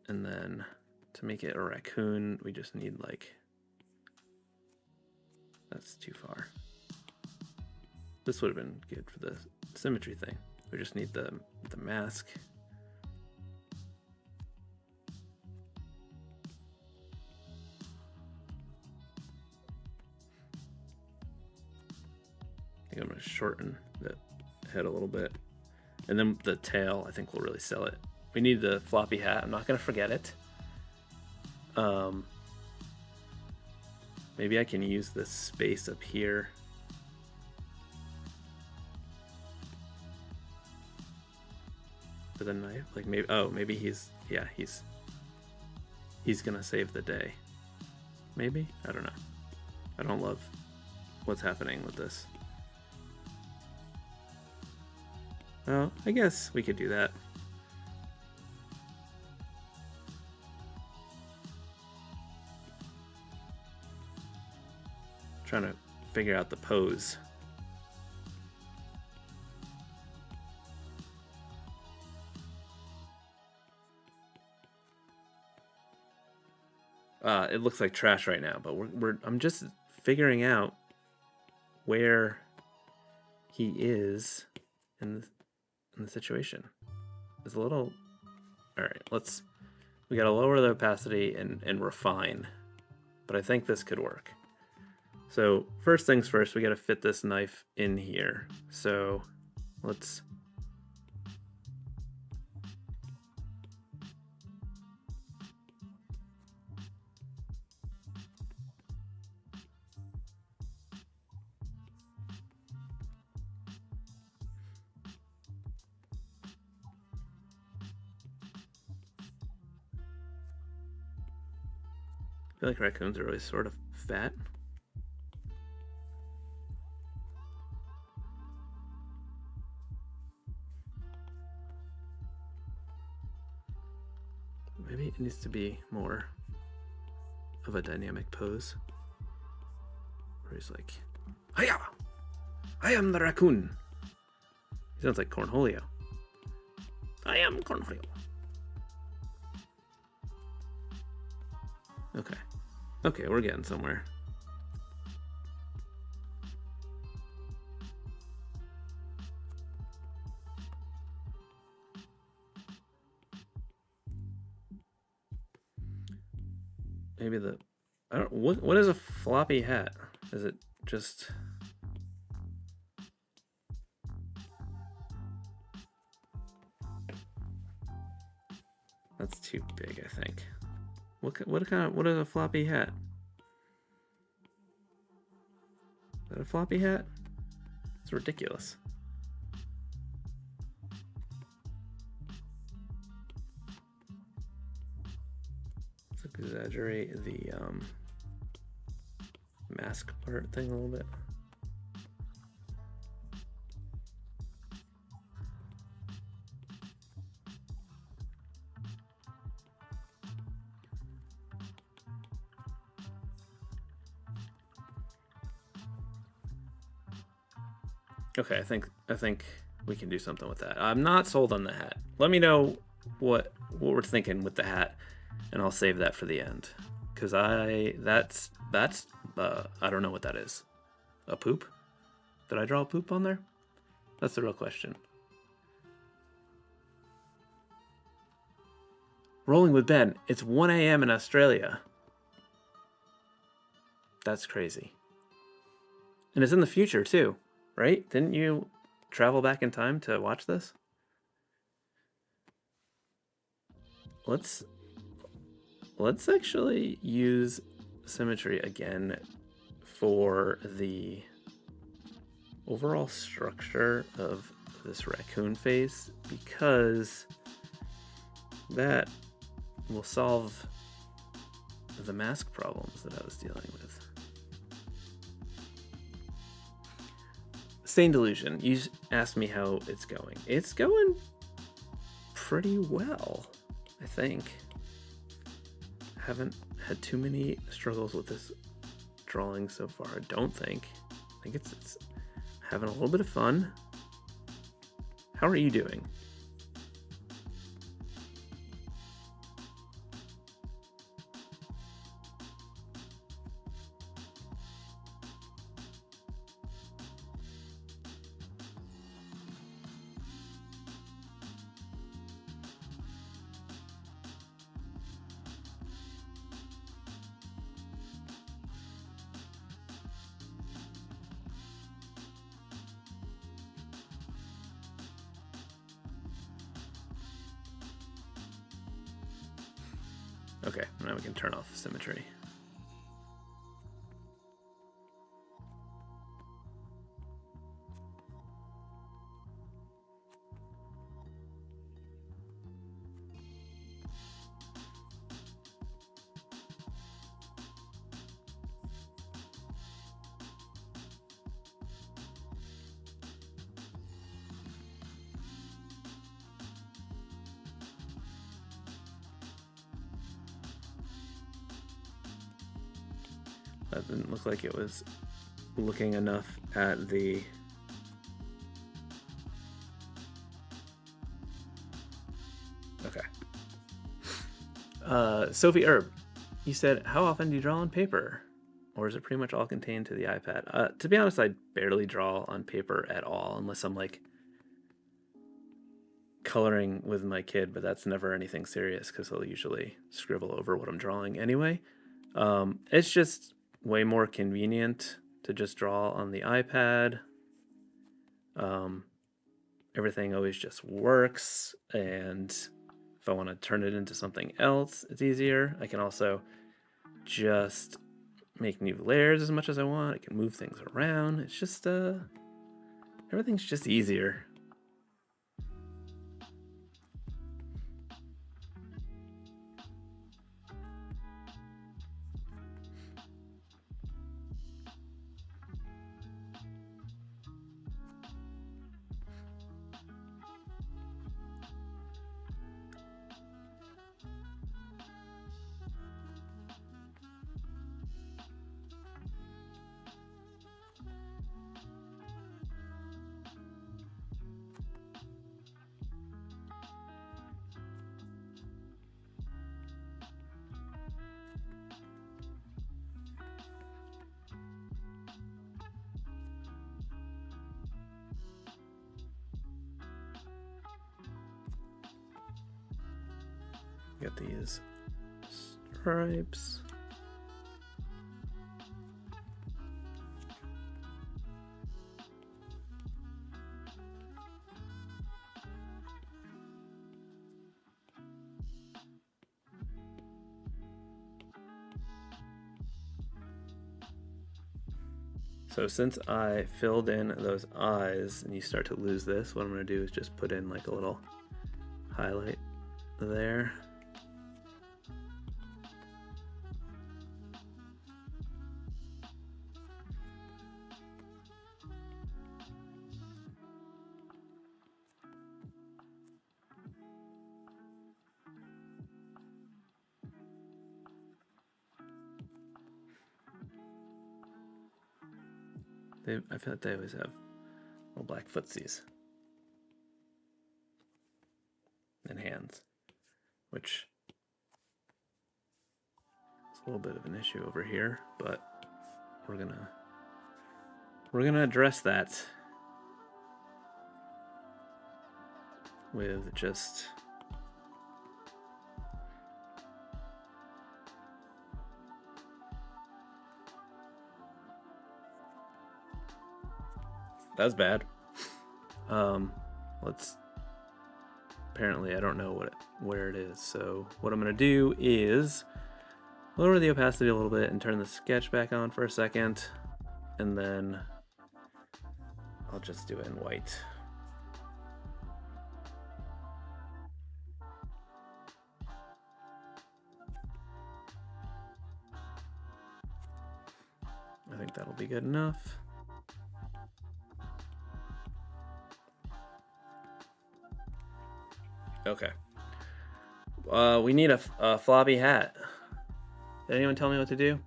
And then to make it a raccoon, we just need like, that's too far. This would have been good for the symmetry thing. We just need the mask. I think I'm gonna shorten the head a little bit. And then the tail, I think will really sell it. We need the floppy hat. I'm not gonna forget it. Maybe I can use this space up here. For the knife, like maybe, oh, maybe he's gonna save the day. Maybe, I don't know. I don't love what's happening with this. Oh, I guess we could do that. Trying to figure out the pose. It looks like trash right now, but I'm just figuring out where he is in the situation. It's a little. All right, we gotta lower the opacity and refine, but I think this could work. So first things first, we gotta fit this knife in here. So let's feel like raccoons are always sort of fat. Maybe it needs to be more of a dynamic pose. Where he's like, hiya! I am the raccoon. He sounds like Cornholio. I am Cornholio. Okay. Okay, we're getting somewhere. Maybe the... I don't... What is a floppy hat? Is it just... That's too big, I think. What is a floppy hat? Is that a floppy hat? It's ridiculous. Let's exaggerate the mask part thing a little bit. Okay, I think we can do something with that. I'm not sold on the hat. Let me know what we're thinking with the hat, and I'll save that for the end. Cause that's I don't know what that is. A poop? Did I draw a poop on there? That's the real question. Rolling with Ben. It's 1 a.m. in Australia. That's crazy. And it's in the future too. Right? Didn't you travel back in time to watch this? Let's actually use symmetry again for the overall structure of this raccoon face, because that will solve the mask problems that I was dealing with. Sane Delusion, you asked me how it's going. It's going pretty well, I think. Haven't had too many struggles with this drawing so far, I don't think. I think it's having a little bit of fun. How are you doing? Okay, now we can turn off symmetry. That didn't look like it was looking enough at the... Okay. Sophie Herb, you said, how often do you draw on paper? Or is it pretty much all contained to the iPad? To be honest, I barely draw on paper at all, unless I'm like coloring with my kid, but that's never anything serious because he'll usually scribble over what I'm drawing anyway. It's just way more convenient to just draw on the iPad. Everything always just works, and if I want to turn it into something else, it's easier. I can also just make new layers as much as I want. I can move things around. It's just everything's just easier. get these stripes. So since I filled in those eyes and you start to lose this, what I'm going to do is just put in like a little highlight there. I feel like they always have little black footsies and hands, which is a little bit of an issue over here, but we're gonna address that with just that's bad. Let's apparently I don't know where it is, so what I'm gonna do is lower the opacity a little bit and turn the sketch back on for a second, and then I'll just do it in white. I think that'll be good enough. Okay. We need a floppy hat. Did anyone tell me what to do?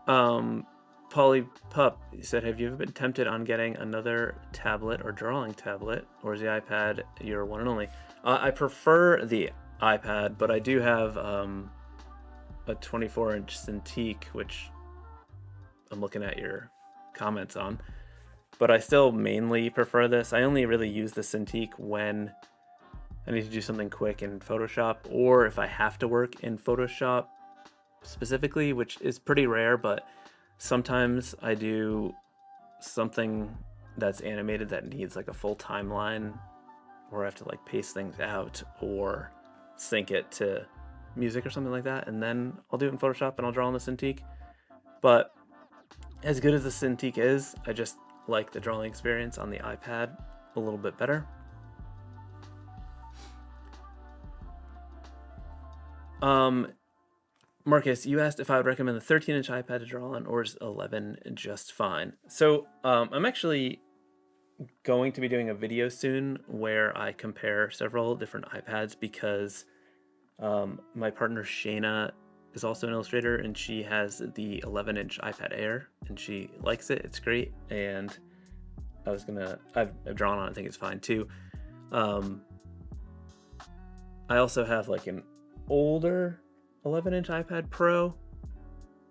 Polly Pup said, have you ever been tempted on getting another tablet or drawing tablet, or is the iPad your one and only? I prefer the iPad, but I do have a 24-inch Cintiq, which I'm looking at your comments on, but I still mainly prefer this. I only really use the Cintiq when I need to do something quick in Photoshop, or if I have to work in Photoshop specifically, which is pretty rare, but sometimes I do something that's animated that needs like a full timeline, or I have to like paste things out or sync it to music or something like that, and then I'll do it in Photoshop and I'll draw on the Cintiq. But as good as the Cintiq is, I just like the drawing experience on the iPad a little bit better. Marcus, you asked if I would recommend the 13-inch iPad to draw on, or is 11 just fine? So I'm actually going to be doing a video soon where I compare several different iPads, because my partner Shayna is also an illustrator, and she has the 11-inch iPad Air, and she likes it. It's great, and I've drawn on it. I think it's fine too. I also have like an older 11-inch iPad Pro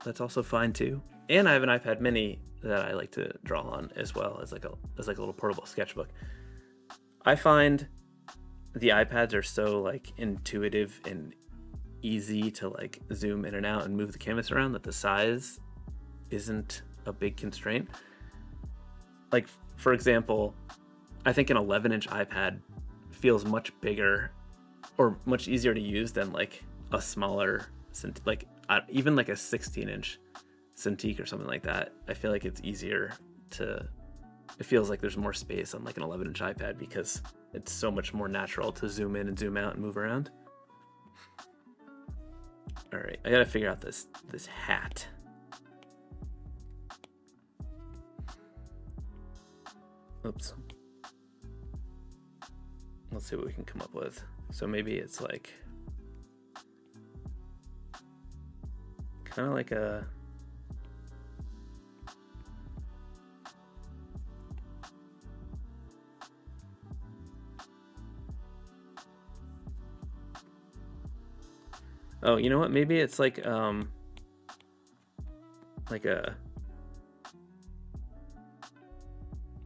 that's also fine too, and I have an iPad Mini that I like to draw on as well as like a little portable sketchbook. I find the iPads are so like intuitive and easy to like zoom in and out and move the canvas around that the size isn't a big constraint. Like, for example, I think an 11-inch iPad feels much bigger or much easier to use than like a smaller, like even like a 16-inch Cintiq or something like that. I feel like it's easier to, it feels like there's more space on like an 11-inch iPad because it's so much more natural to zoom in and zoom out and move around. All right, I gotta figure out this hat. Oops. Let's see what we can come up with. So maybe it's like kind of like a oh, you know what? Maybe it's like a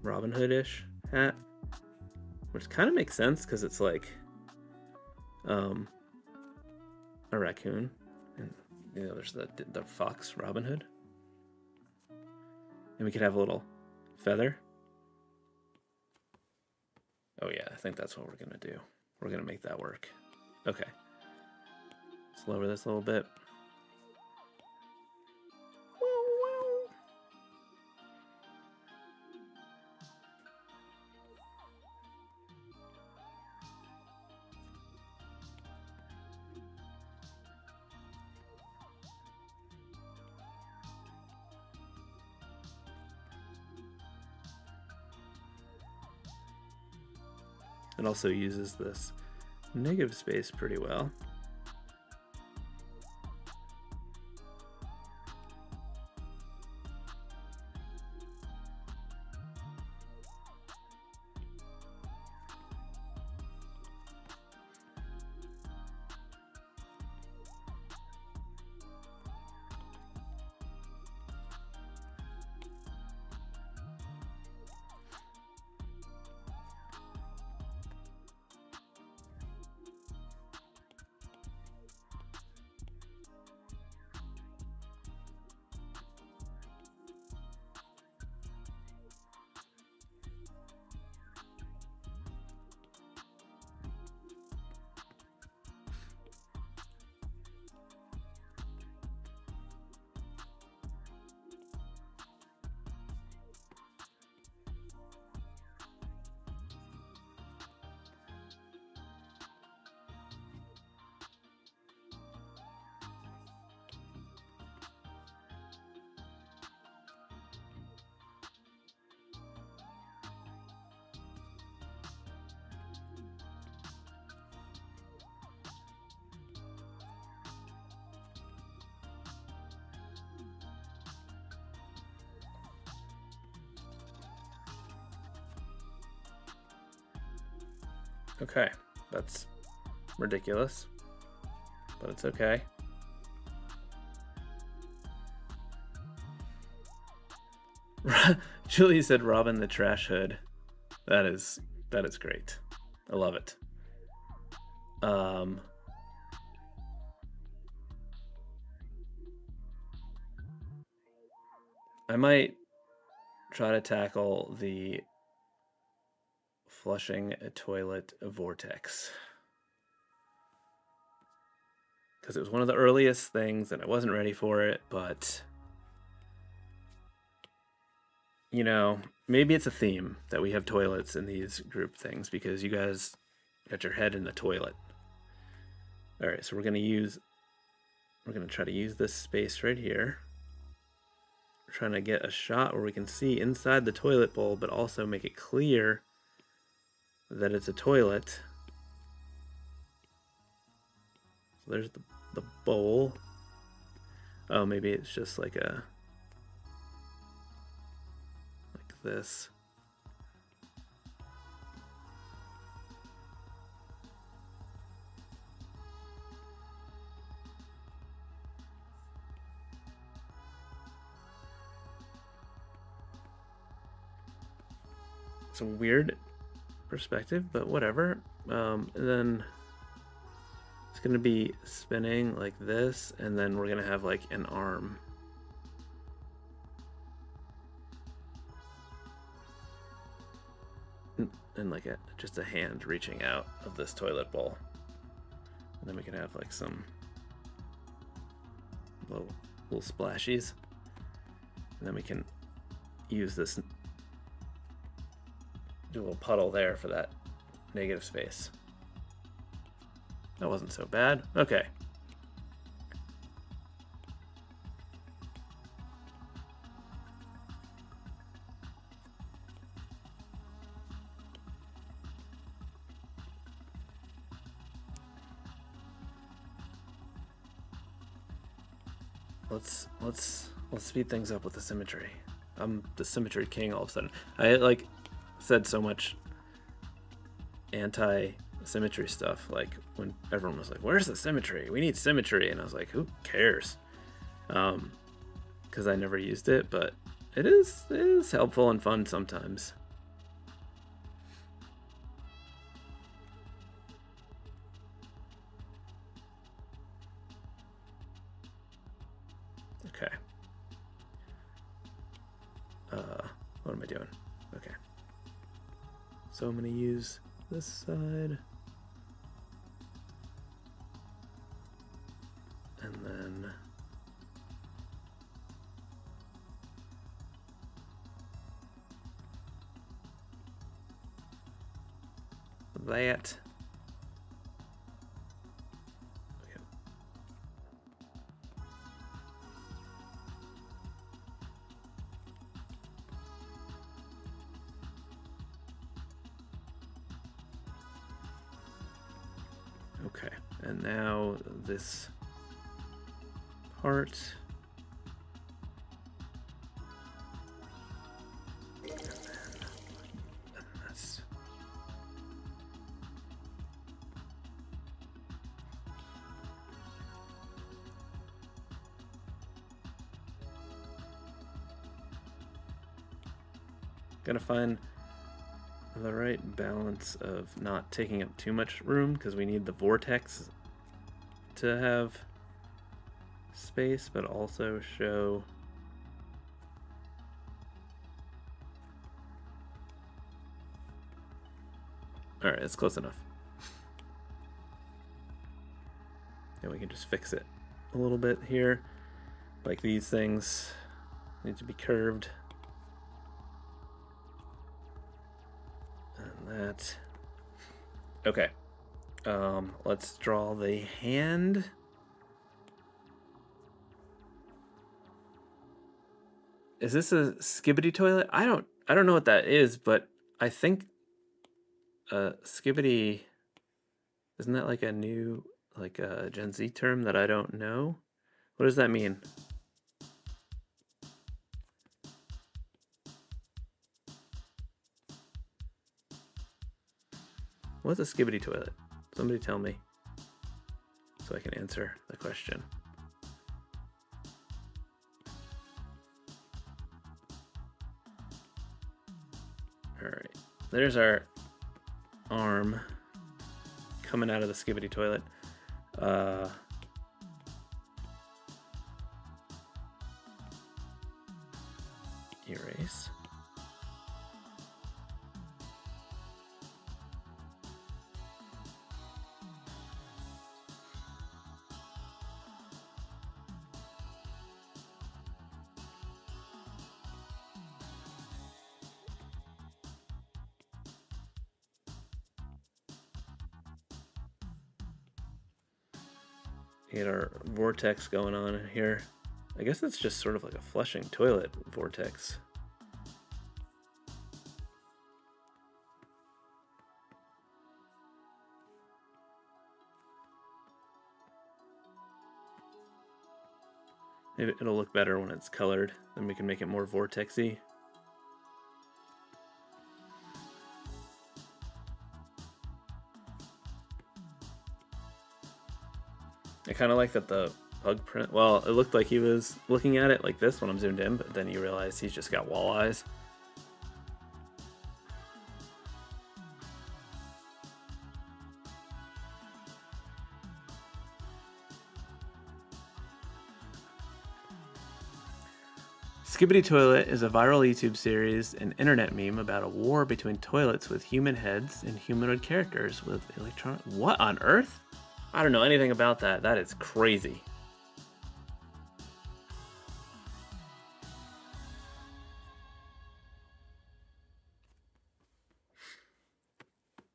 Robin Hood-ish. hat, which kind of makes sense because it's like a raccoon, and you know there's the fox Robin Hood, and we could have a little feather. Oh yeah, I think that's what we're gonna do. We're gonna make that work. Okay, let's lower this a little bit. It also uses this negative space pretty well. Okay, that's ridiculous, but it's okay. Julie said Robin the Trash Hood. That is great. I love it. I might try to tackle the flushing a toilet vortex, because it was one of the earliest things and I wasn't ready for it, but you know, maybe it's a theme that we have toilets in these group things because you guys got your head in the toilet. All right, so we're gonna try to use this space right here. We're trying to get a shot where we can see inside the toilet bowl, but also make it clear that it's a toilet. So there's the bowl. Oh, maybe it's just like this. It's a weird perspective, but whatever. And then it's gonna be spinning like this, and then we're gonna have like an arm. And like just a hand reaching out of this toilet bowl. And then we can have like some little splashies. And then we can use this, do a little puddle there for that negative space. That wasn't so bad. Okay. Let's speed things up with the symmetry. I'm the symmetry king all of a sudden. I like said so much anti-symmetry stuff, like when everyone was like, where's the symmetry? We need symmetry. And I was like, who cares? Because I never used it, but it is helpful and fun sometimes. Okay. What am I doing? Okay. So I'm going to use this side. And then that. Okay, and now this part. And then this. Gotta find the right balance of not taking up too much room because we need the vortex to have space, but also show all right, it's close enough. And we can just fix it a little bit here. Like these things need to be curved. And that. Okay. Let's draw the hand. Is this a skibbity toilet? I don't know what that is, but I think skibbity, isn't that like a new, like a Gen Z term that I don't know? What does that mean? What's a skibbity toilet? Somebody tell me so I can answer the question. All right, there's our arm coming out of the skibbity toilet. Erase. Get our vortex going on in here. I guess it's just sort of like a flushing toilet vortex. Maybe it'll look better when it's colored, then we can make it more vortexy. I kind of like that the pug print, well, it looked like he was looking at it like this when I'm zoomed in, but then you realize he's just got wall eyes. Skibbity Toilet is a viral YouTube series, an internet meme about a war between toilets with human heads and humanoid characters with electronic... What on earth? I don't know anything about that. That is crazy.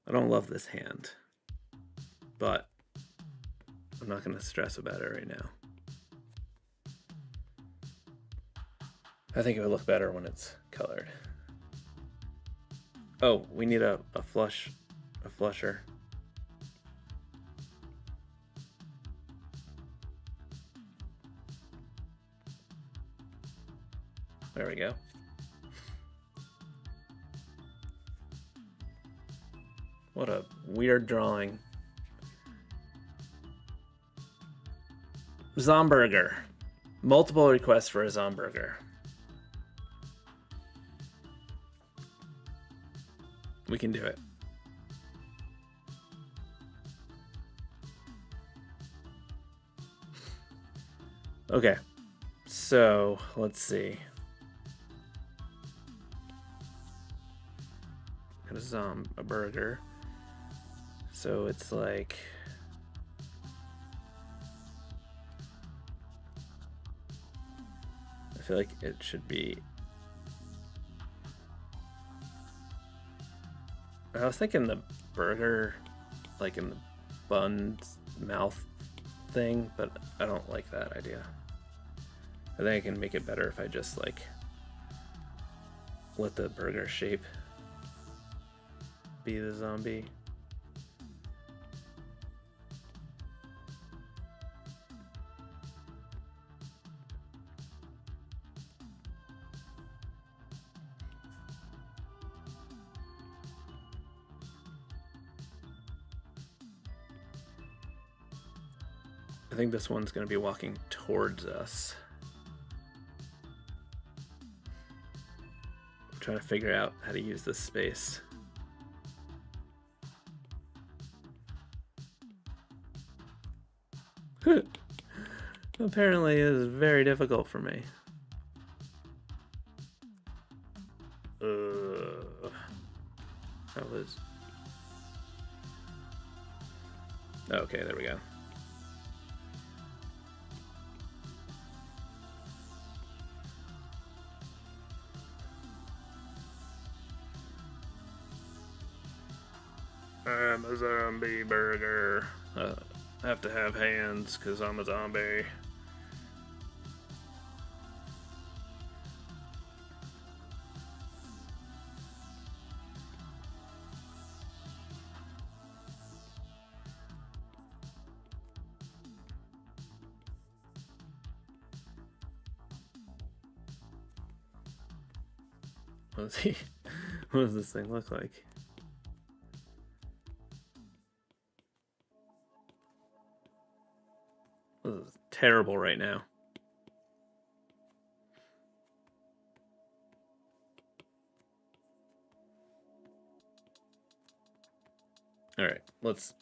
I don't love this hand, but I'm not going to stress about it right now. I think it would look better when it's colored. Oh, we need a flusher. There we go. What a weird drawing. Zomburger. Multiple requests for a Zomburger. We can do it. Okay. So let's see. Got a burger. So it's like I feel like it should be. I was thinking the burger, like in the bun's mouth thing, but I don't like that idea. I think I can make it better if I just like let the burger shape be the zombie. I think this one's going to be walking towards us. I'm trying to figure out how to use this space. Apparently it is very difficult for me. That was... Okay, there we go. I'm a zombie burger. I have to have hands because I'm a zombie. Let's see. What does this thing look like? This is terrible right now. All right, let's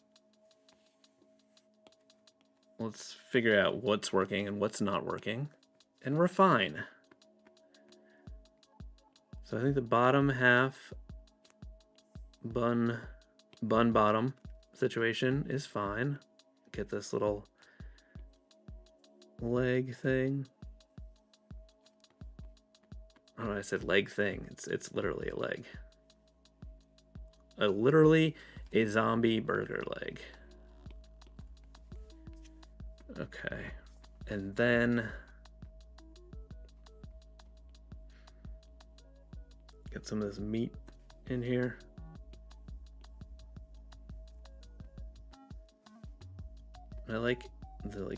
figure out what's working and what's not working and refine. So I think the bottom half bun bottom situation is fine. Get this little leg thing. Oh, I said leg thing. It's literally a leg. Literally a zombie burger leg. Okay. And then get some of this meat in here. I like the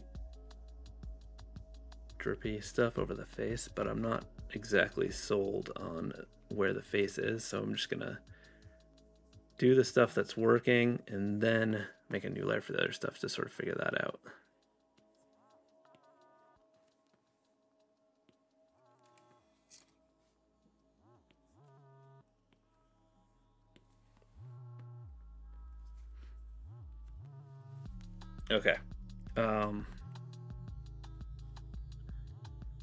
drippy stuff over the face, but I'm not exactly sold on where the face is, so I'm just gonna do the stuff that's working and then make a new layer for the other stuff to sort of figure that out. Okay.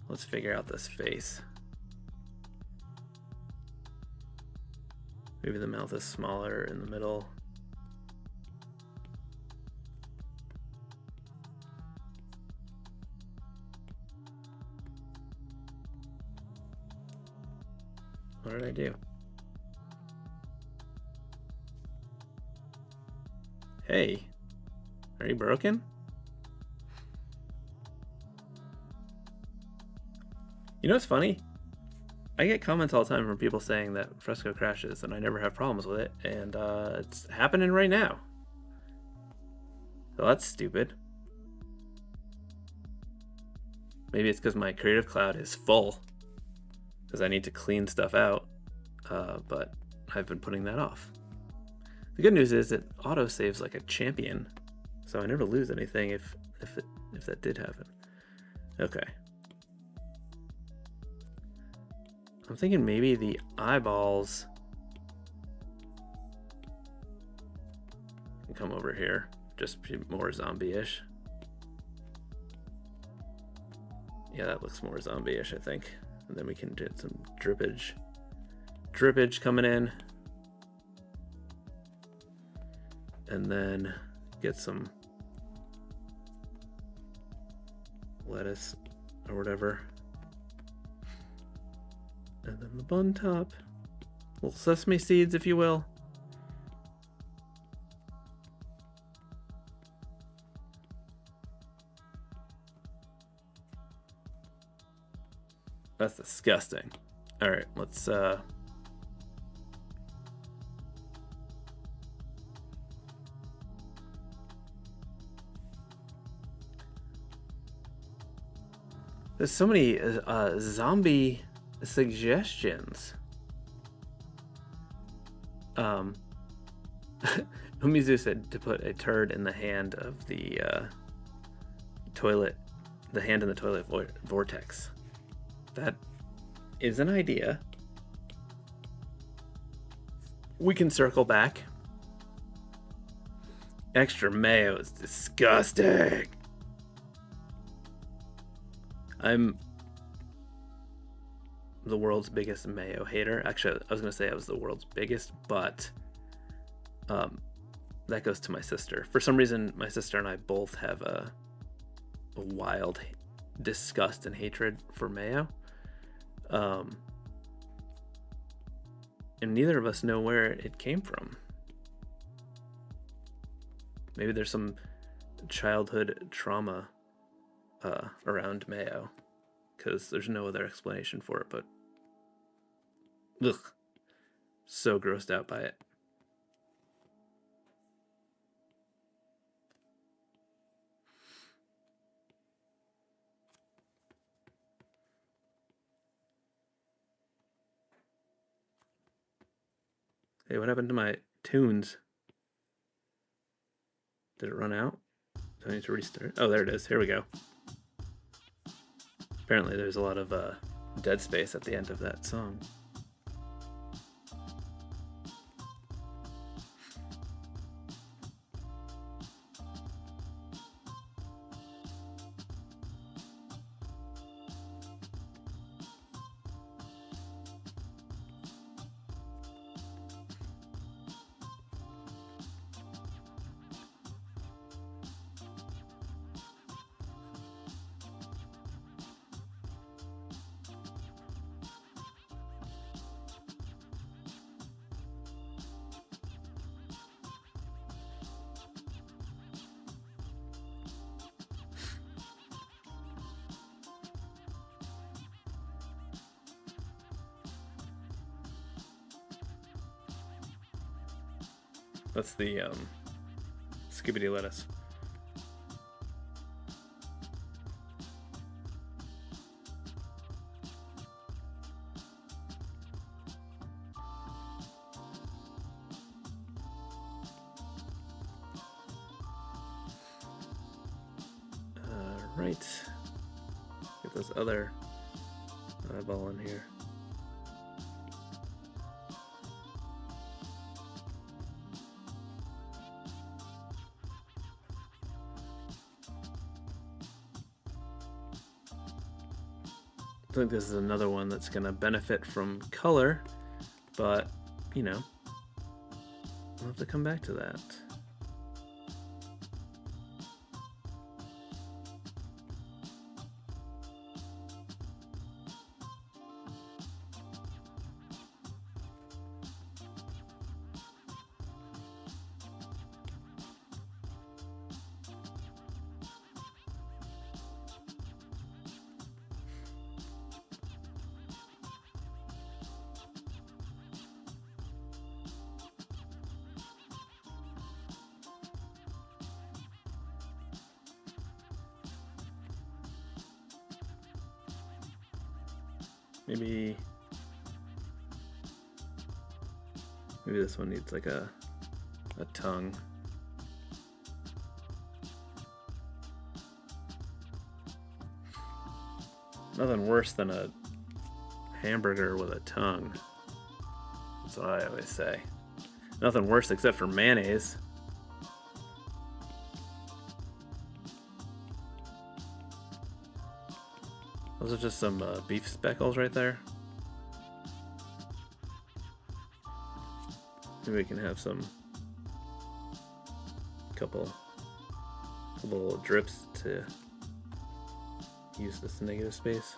Let's figure out this face. Maybe the mouth is smaller in the middle. What did I do? Hey, are you broken? You know what's funny? I get comments all the time from people saying that Fresco crashes and I never have problems with it, and it's happening right now. So that's stupid. Maybe it's because my Creative Cloud is full because I need to clean stuff out, but I've been putting that off. The good news is it auto saves like a champion, so I never lose anything if that did happen. Okay. I'm thinking maybe the eyeballs can come over here, just be more zombie-ish. Yeah, that looks more zombie-ish, I think. And then we can get some drippage. Drippage coming in. And then get some lettuce or whatever. And then the bun top. Little sesame seeds, if you will. That's disgusting. All right, let's there's so many zombie suggestions. Umizu said to put a turd in the hand of the toilet, the hand in the toilet vortex. That is an idea. We can circle back. Extra mayo is disgusting. I'm the world's biggest mayo hater. Actually, I was gonna say I was the world's biggest, but that goes to my sister. For some reason, my sister and I both have a wild disgust and hatred for mayo. And neither of us know where it came from. Maybe there's some childhood trauma around mayo, because there's no other explanation for it, but ugh, so grossed out by it. Hey, what happened to my tunes? Did it run out? Do I need to restart? Oh, there it is. Here we go. Apparently there's a lot of dead space at the end of that song. That's the skibbity lettuce. Right. Get this other eyeball in here. I think this is another one that's going to benefit from color, but, you know, we'll have to come back to that. Maybe this one needs like a tongue. Nothing worse than a hamburger with a tongue. That's what I always say. Nothing worse except for mayonnaise. Those are just some beef speckles right there. Maybe we can have some couple little drips to use this negative space.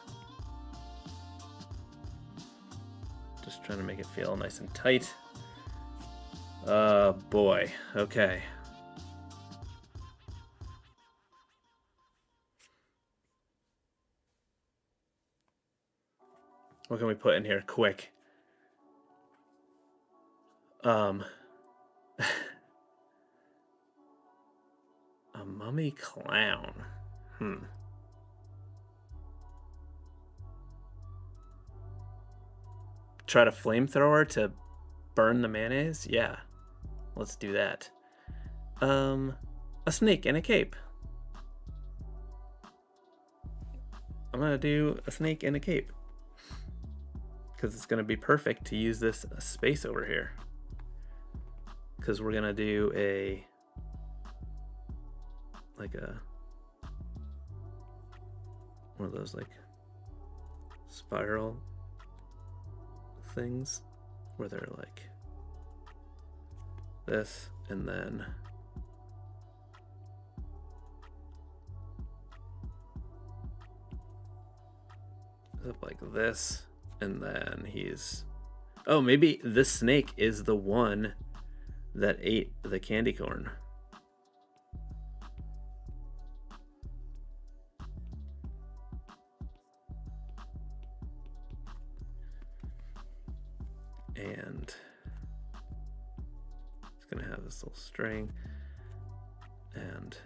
Just trying to make it feel nice and tight. Boy, okay. What can we put in here quick? A mummy clown. Try to flamethrower to burn the mayonnaise? Yeah. Let's do that. A snake in a cape. I'm gonna do a snake in a cape. Because it's gonna be perfect to use this space over here. Because we're gonna do one of those like spiral things where they're like this and then up like this, and then he's, oh, maybe this snake is the one that ate the candy corn. And it's gonna have this little string and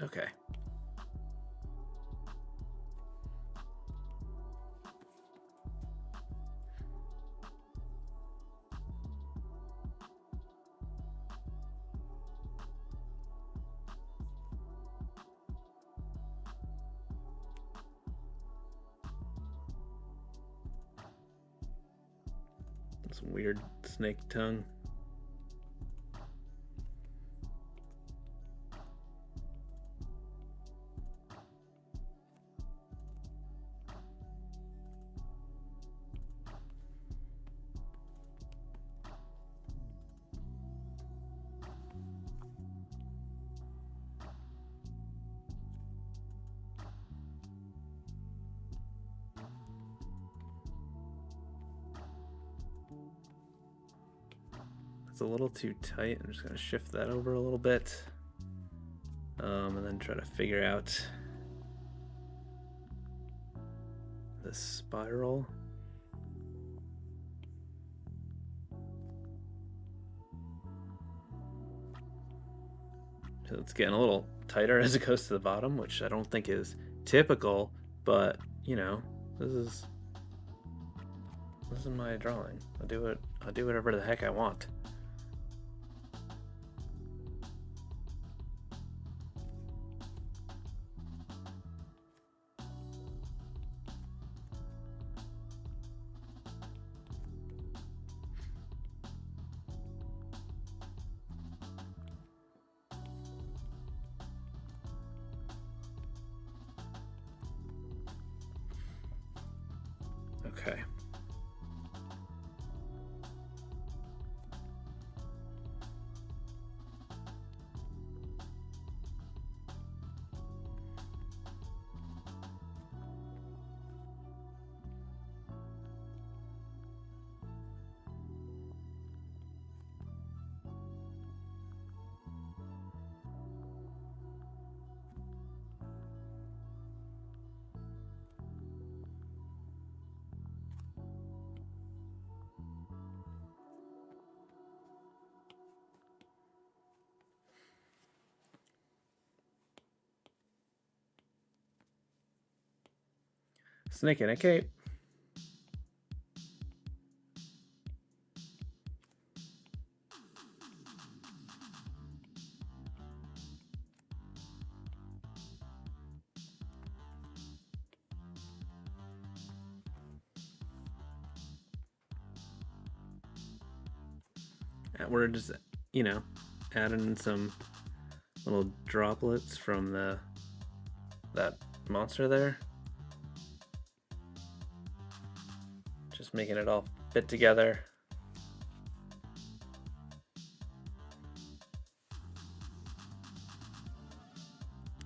okay. Some weird snake tongue. It's a little too tight. I'm just gonna shift that over a little bit, and then try to figure out this spiral. So it's getting a little tighter as it goes to the bottom, which I don't think is typical, but you know, this is my drawing. I'll do whatever the heck I want. Okay. Snake in a cape. We're just, you know, adding in some little droplets from that monster there. Just making it all fit together.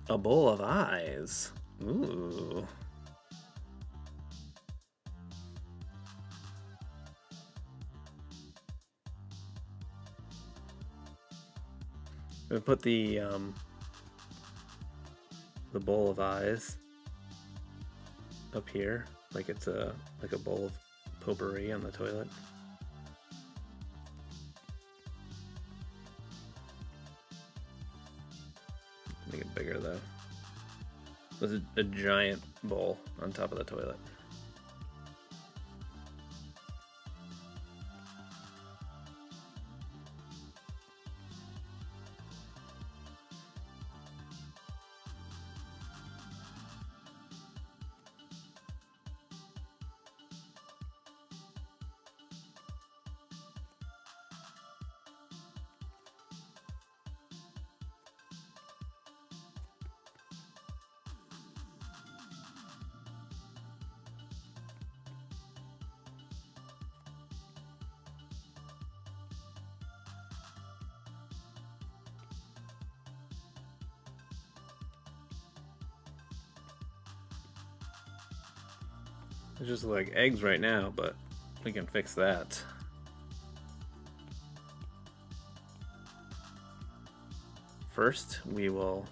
A bowl of eyes. Ooh. We put the bowl of eyes up here, like it's like a bowl of potpourri on the toilet. Make it bigger though. There's a giant bowl on top of the toilet. It's just like eggs right now, but we can fix that. First, we will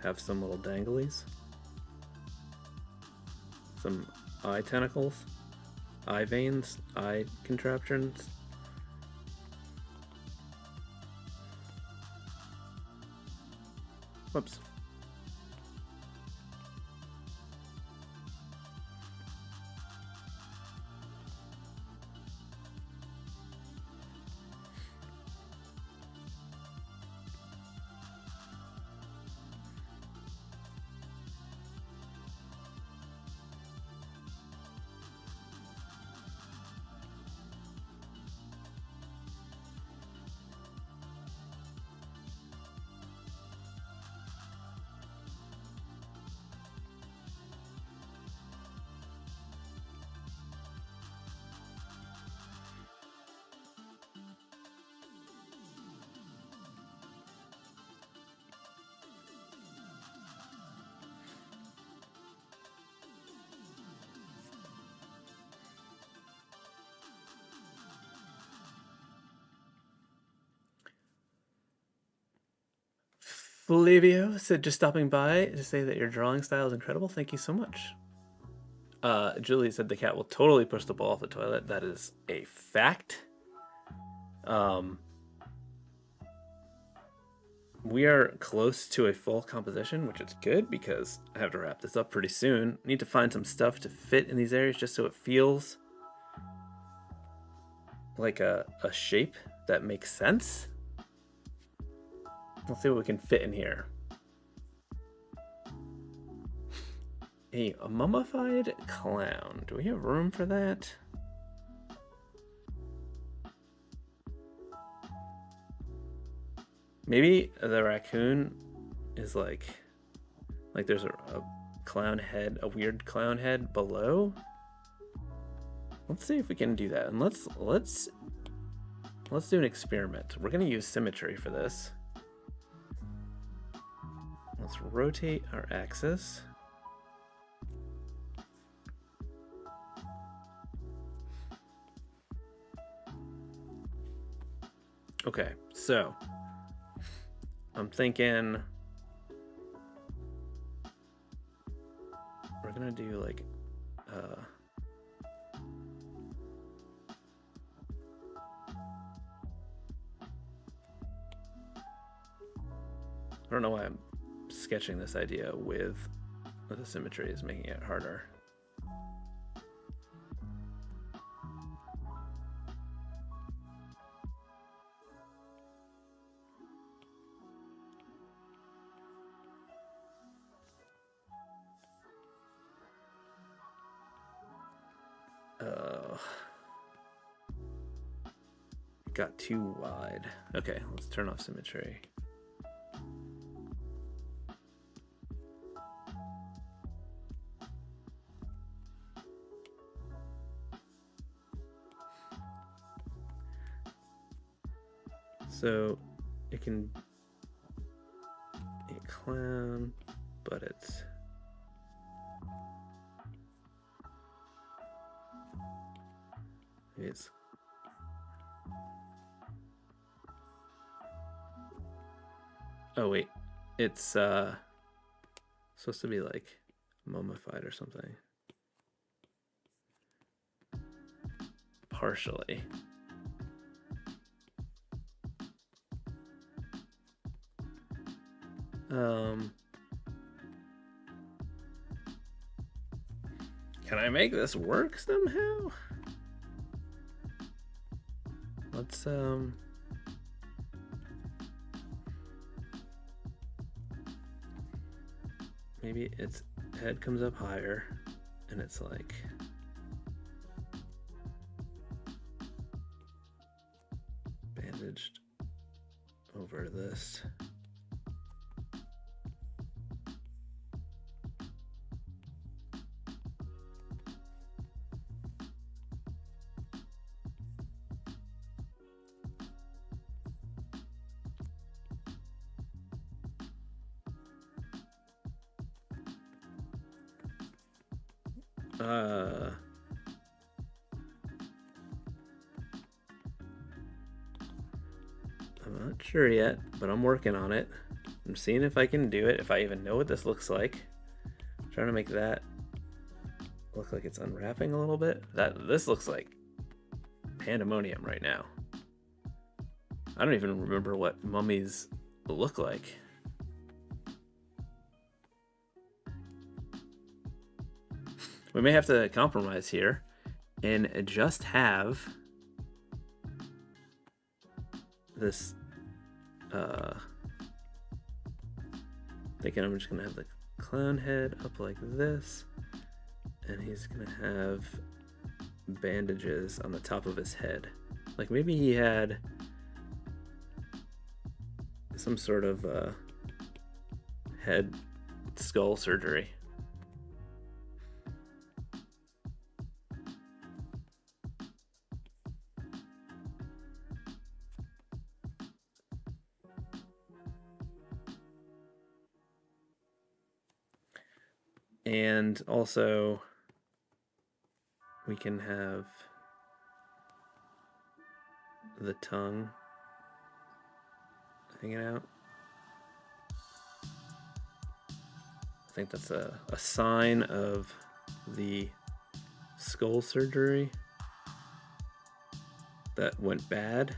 have some little danglies. Some eye tentacles, eye veins, eye contraptions. Whoops. Flavio said, just stopping by to say that your drawing style is incredible. Thank you so much. Julie said the cat will totally push the ball off the toilet. That is a fact. We are close to a full composition, which is good because I have to wrap this up pretty soon. I need to find some stuff to fit in these areas just so it feels like a shape that makes sense. Let's see what we can fit in here. A mummified clown. Do we have room for that? Maybe the raccoon is like there's a clown head, a weird clown head below. Let's see if we can do that. And let's do an experiment. We're gonna use symmetry for this. Let's rotate our axis. Okay, so I'm thinking we're gonna do like I don't know why I'm sketching this idea with the symmetry is making it harder. got too wide. Okay, let's turn off symmetry. So it can be a clown, but it's oh wait, it's supposed to be like mummified or something. Partially. Can I make this work somehow? Let's maybe its head comes up higher and it's like bandaged over this. I'm not sure yet, but I'm working on it. I'm seeing if I can do it, if I even know what this looks like. I'm trying to make that look like it's unwrapping a little bit. This looks like pandemonium right now. I don't even remember what mummies look like. We may have to compromise here and just have this thinking I'm just gonna have the clown head up like this, and he's gonna have bandages on the top of his head. Like maybe he had some sort of head skull surgery. And also we can have the tongue hanging out. I think that's a sign of the skull surgery that went bad.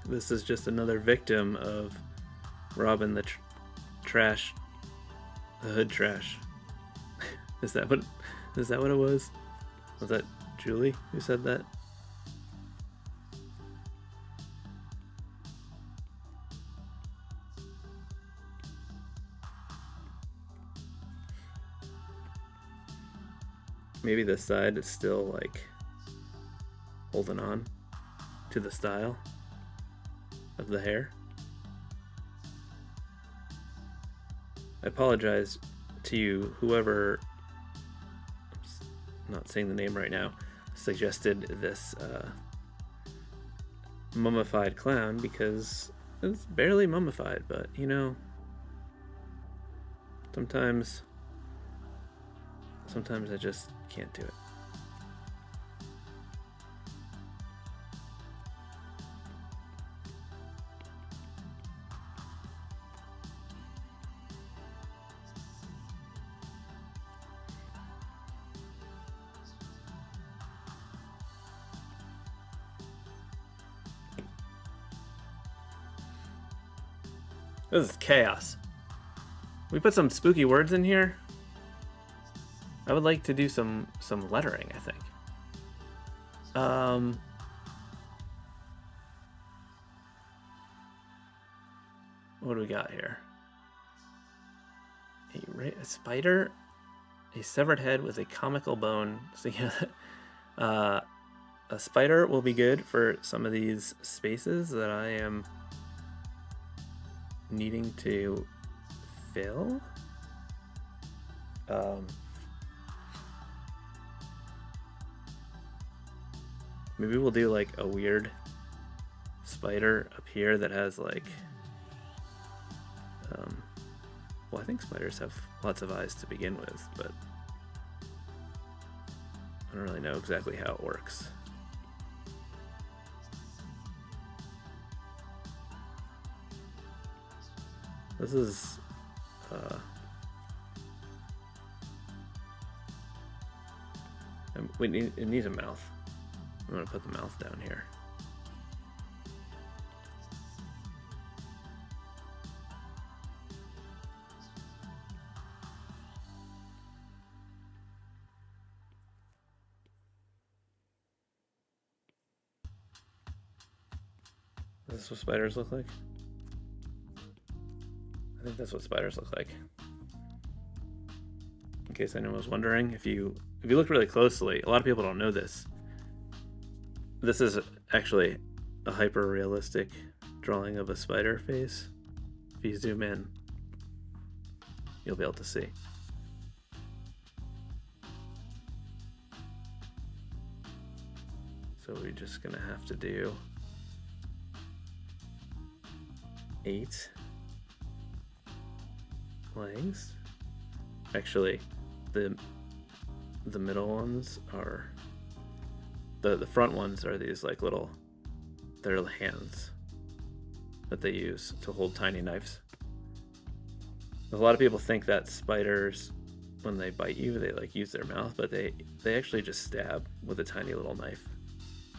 This is just another victim of robbing the trash, the hood trash. Is that what it was? Was that Julie who said that? Maybe this side is still like holding on to the style of the hair. I apologize to you, whoever, I'm not saying the name right now, suggested this mummified clown, because it's barely mummified, but you know, sometimes I just can't do it. This is chaos. We put some spooky words in here. I would like to do some lettering, I think. What do we got here? A spider, a severed head with a comical bone. So yeah, a spider will be good for some of these spaces that I am needing to fill. Maybe we'll do like a weird spider up here that has like, well, I think spiders have lots of eyes to begin with, but I don't really know exactly how it works. This is, it needs a mouth. I'm gonna put the mouth down here. Is this what spiders look like? I think that's what spiders look like. In case anyone was wondering, if you look really closely, a lot of people don't know this. This is actually a hyper-realistic drawing of a spider face. If you zoom in, you'll be able to see. So we're just gonna have to do 8 legs. Actually, the middle ones are the front ones are these like little, they're hands that they use to hold tiny knives. A lot of people think that spiders, when they bite you, they like use their mouth, but they actually just stab with a tiny little knife,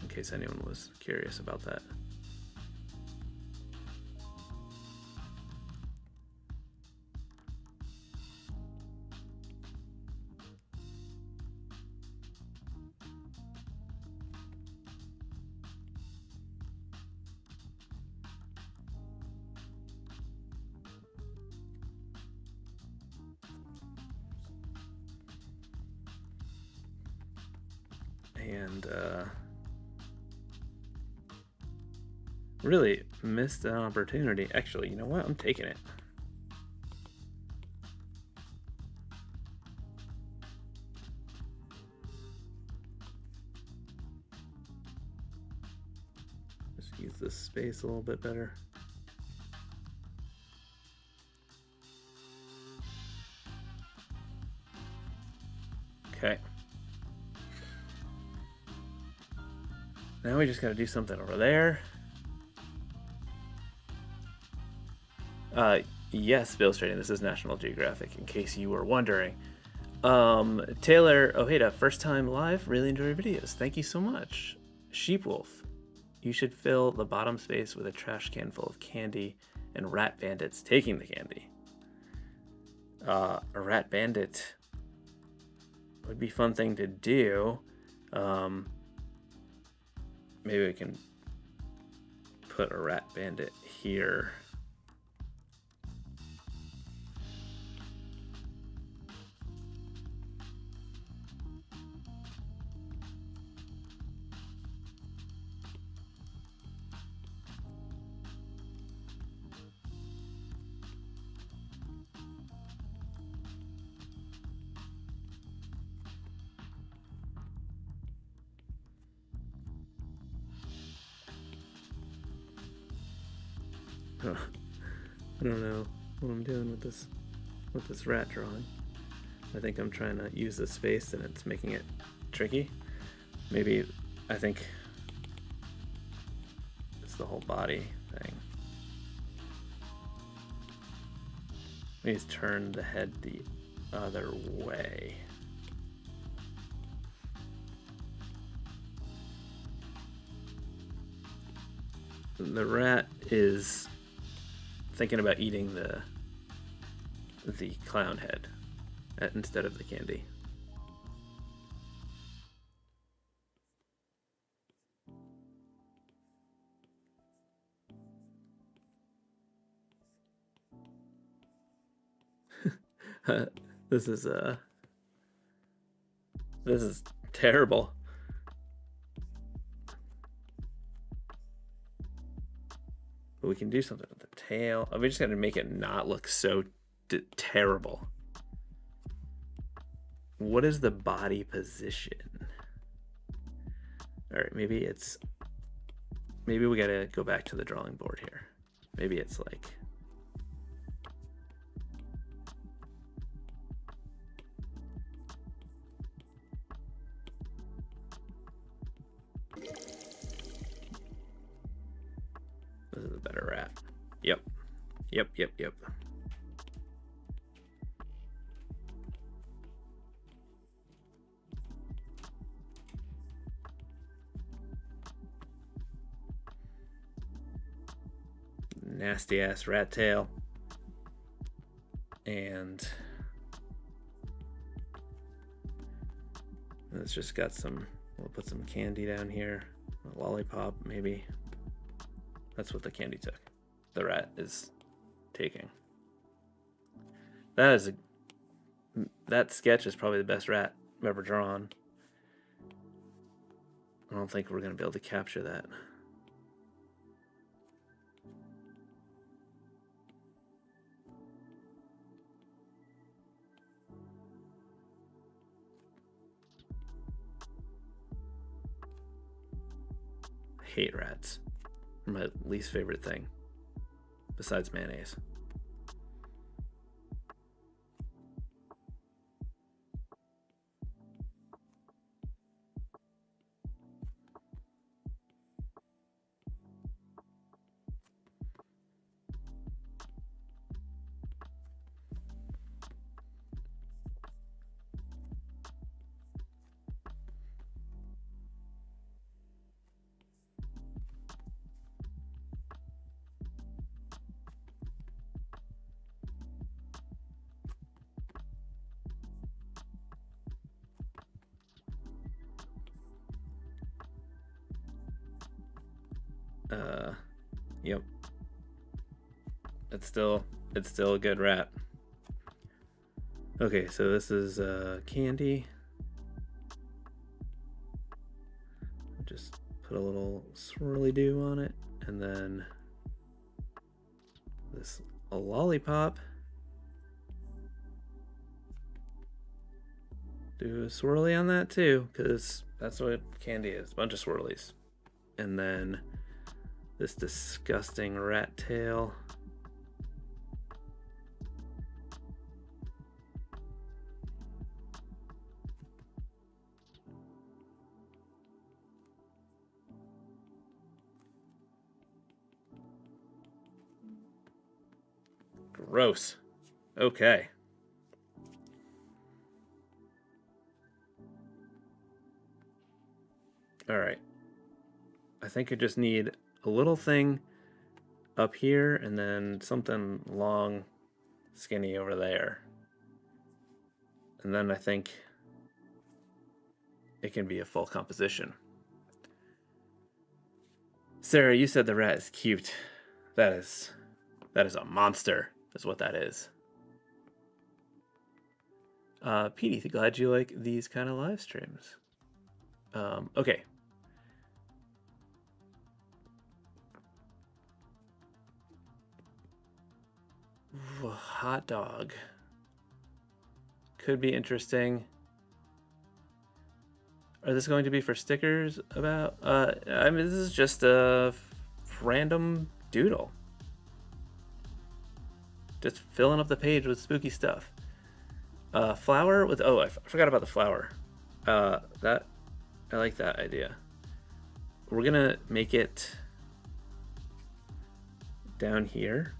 in case anyone was curious about that. And really missed an opportunity. Actually, you know what? I'm taking it. Just use this space a little bit better. Okay. Now we just got to do something over there. Yes, illustrating. This is National Geographic, in case you were wondering. Taylor Ojeda, first time live. Really enjoy your videos. Thank you so much. Sheepwolf, you should fill the bottom space with a trash can full of candy and rat bandits taking the candy. A rat bandit would be a fun thing to do. Maybe we can put a rat bandit here. I don't know what I'm doing with this rat drawing. I think I'm trying to use the space and it's making it tricky. Maybe I think it's the whole body thing. Maybe turn the head the other way. The rat is thinking about eating the clown head instead of the candy. This is terrible. But we can do something with the tail. We just got to make it not look so terrible. What is the body position? All right, maybe we got to go back to the drawing board here. Maybe it's like, this is a better rat. Yep. Nasty ass rat tail. And it's just got some, we'll put some candy down here. A lollipop, maybe. That's what the candy took. The rat is taking. That sketch is probably the best rat I've ever drawn. I don't think we're gonna be able to capture that. I hate rats. They're my least favorite thing, besides mayonnaise. Yep. It's still a good rat. Okay, so this is candy. Just put a little swirly do on it, and then a lollipop. Do a swirly on that too, because that's what candy is, a bunch of swirlies. And then this disgusting rat tail. Gross. Okay. All right. I think I just need a little thing up here and then something long, skinny over there. And then I think it can be a full composition. Sarah, you said the rat is cute. That is a monster, is what that is. Petey, glad you like these kind of live streams. Okay. Hot dog. Could be interesting. Are this going to be for stickers about? I mean, this is just a random doodle. Just filling up the page with spooky stuff. Flower with, I forgot about the flower. I like that idea. We're gonna make it down here.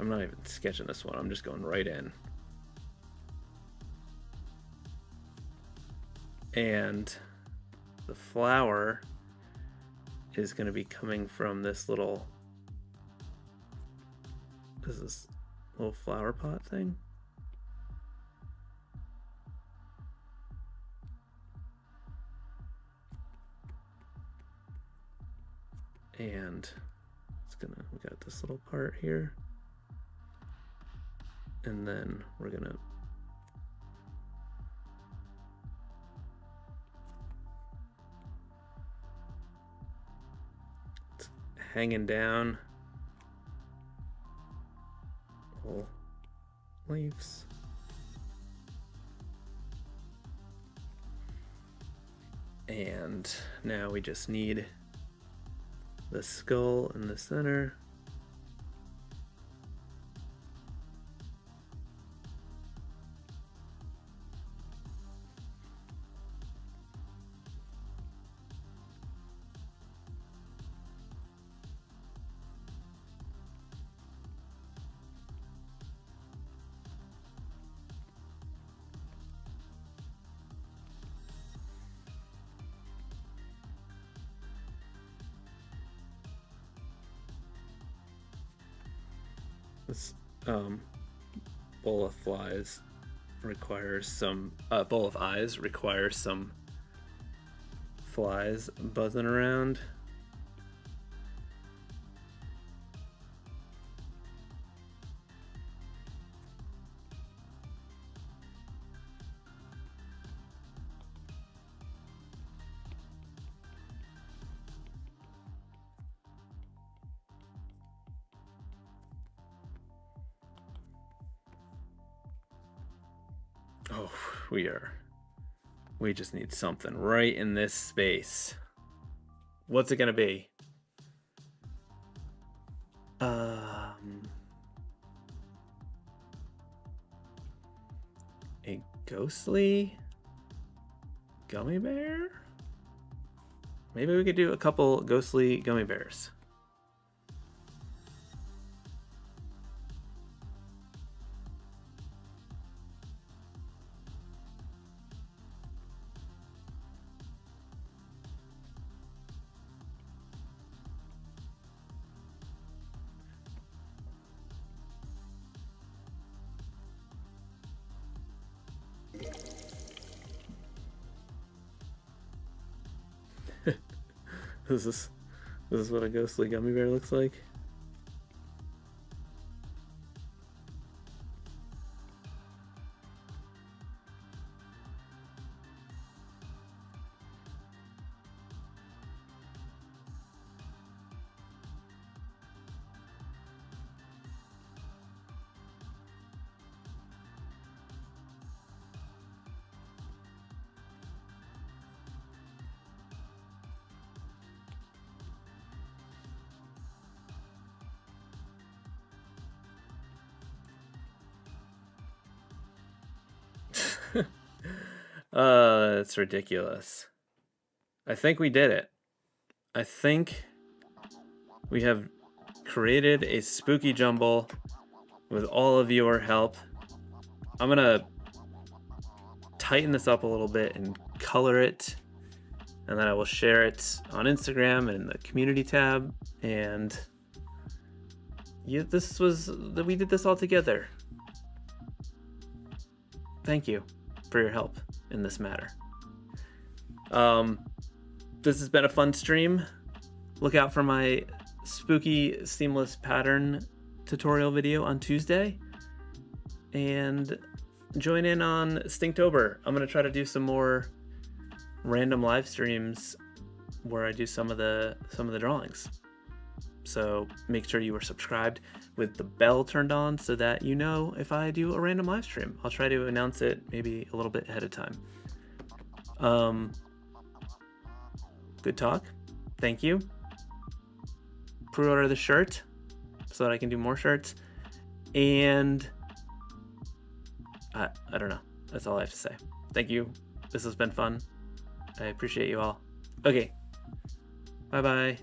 I'm not even sketching this one, I'm just going right in. And the flower is going to be coming from this little flower pot thing. And we got this little part here. And then we're gonna it's hanging down whole leaves. And now we just need the skull in the center. This bowl of flies requires some bowl of eyes requires some flies buzzing around. Oh, we just need something right in this space. What's it gonna be? A ghostly gummy bear? Maybe we could do a couple ghostly gummy bears. This is what a ghostly gummy bear looks like. That's ridiculous. I think we did it. I think we have created a spooky jumble with all of your help. I'm gonna tighten this up a little bit and color it, and then I will share it on Instagram and in the community tab. And yeah, we did this all together. Thank you for your help in this matter. This has been a fun stream. Look out for my spooky seamless pattern tutorial video on Tuesday, and join in on Stinktober. I'm gonna try to do some more random live streams where I do some of the drawings. So make sure you are subscribed with the bell turned on so that you know if I do a random live stream. I'll try to announce it maybe a little bit ahead of time. Good talk. Thank you. Pre-order the shirt so that I can do more shirts. And I don't know. That's all I have to say. Thank you. This has been fun. I appreciate you all. Okay. Bye-bye.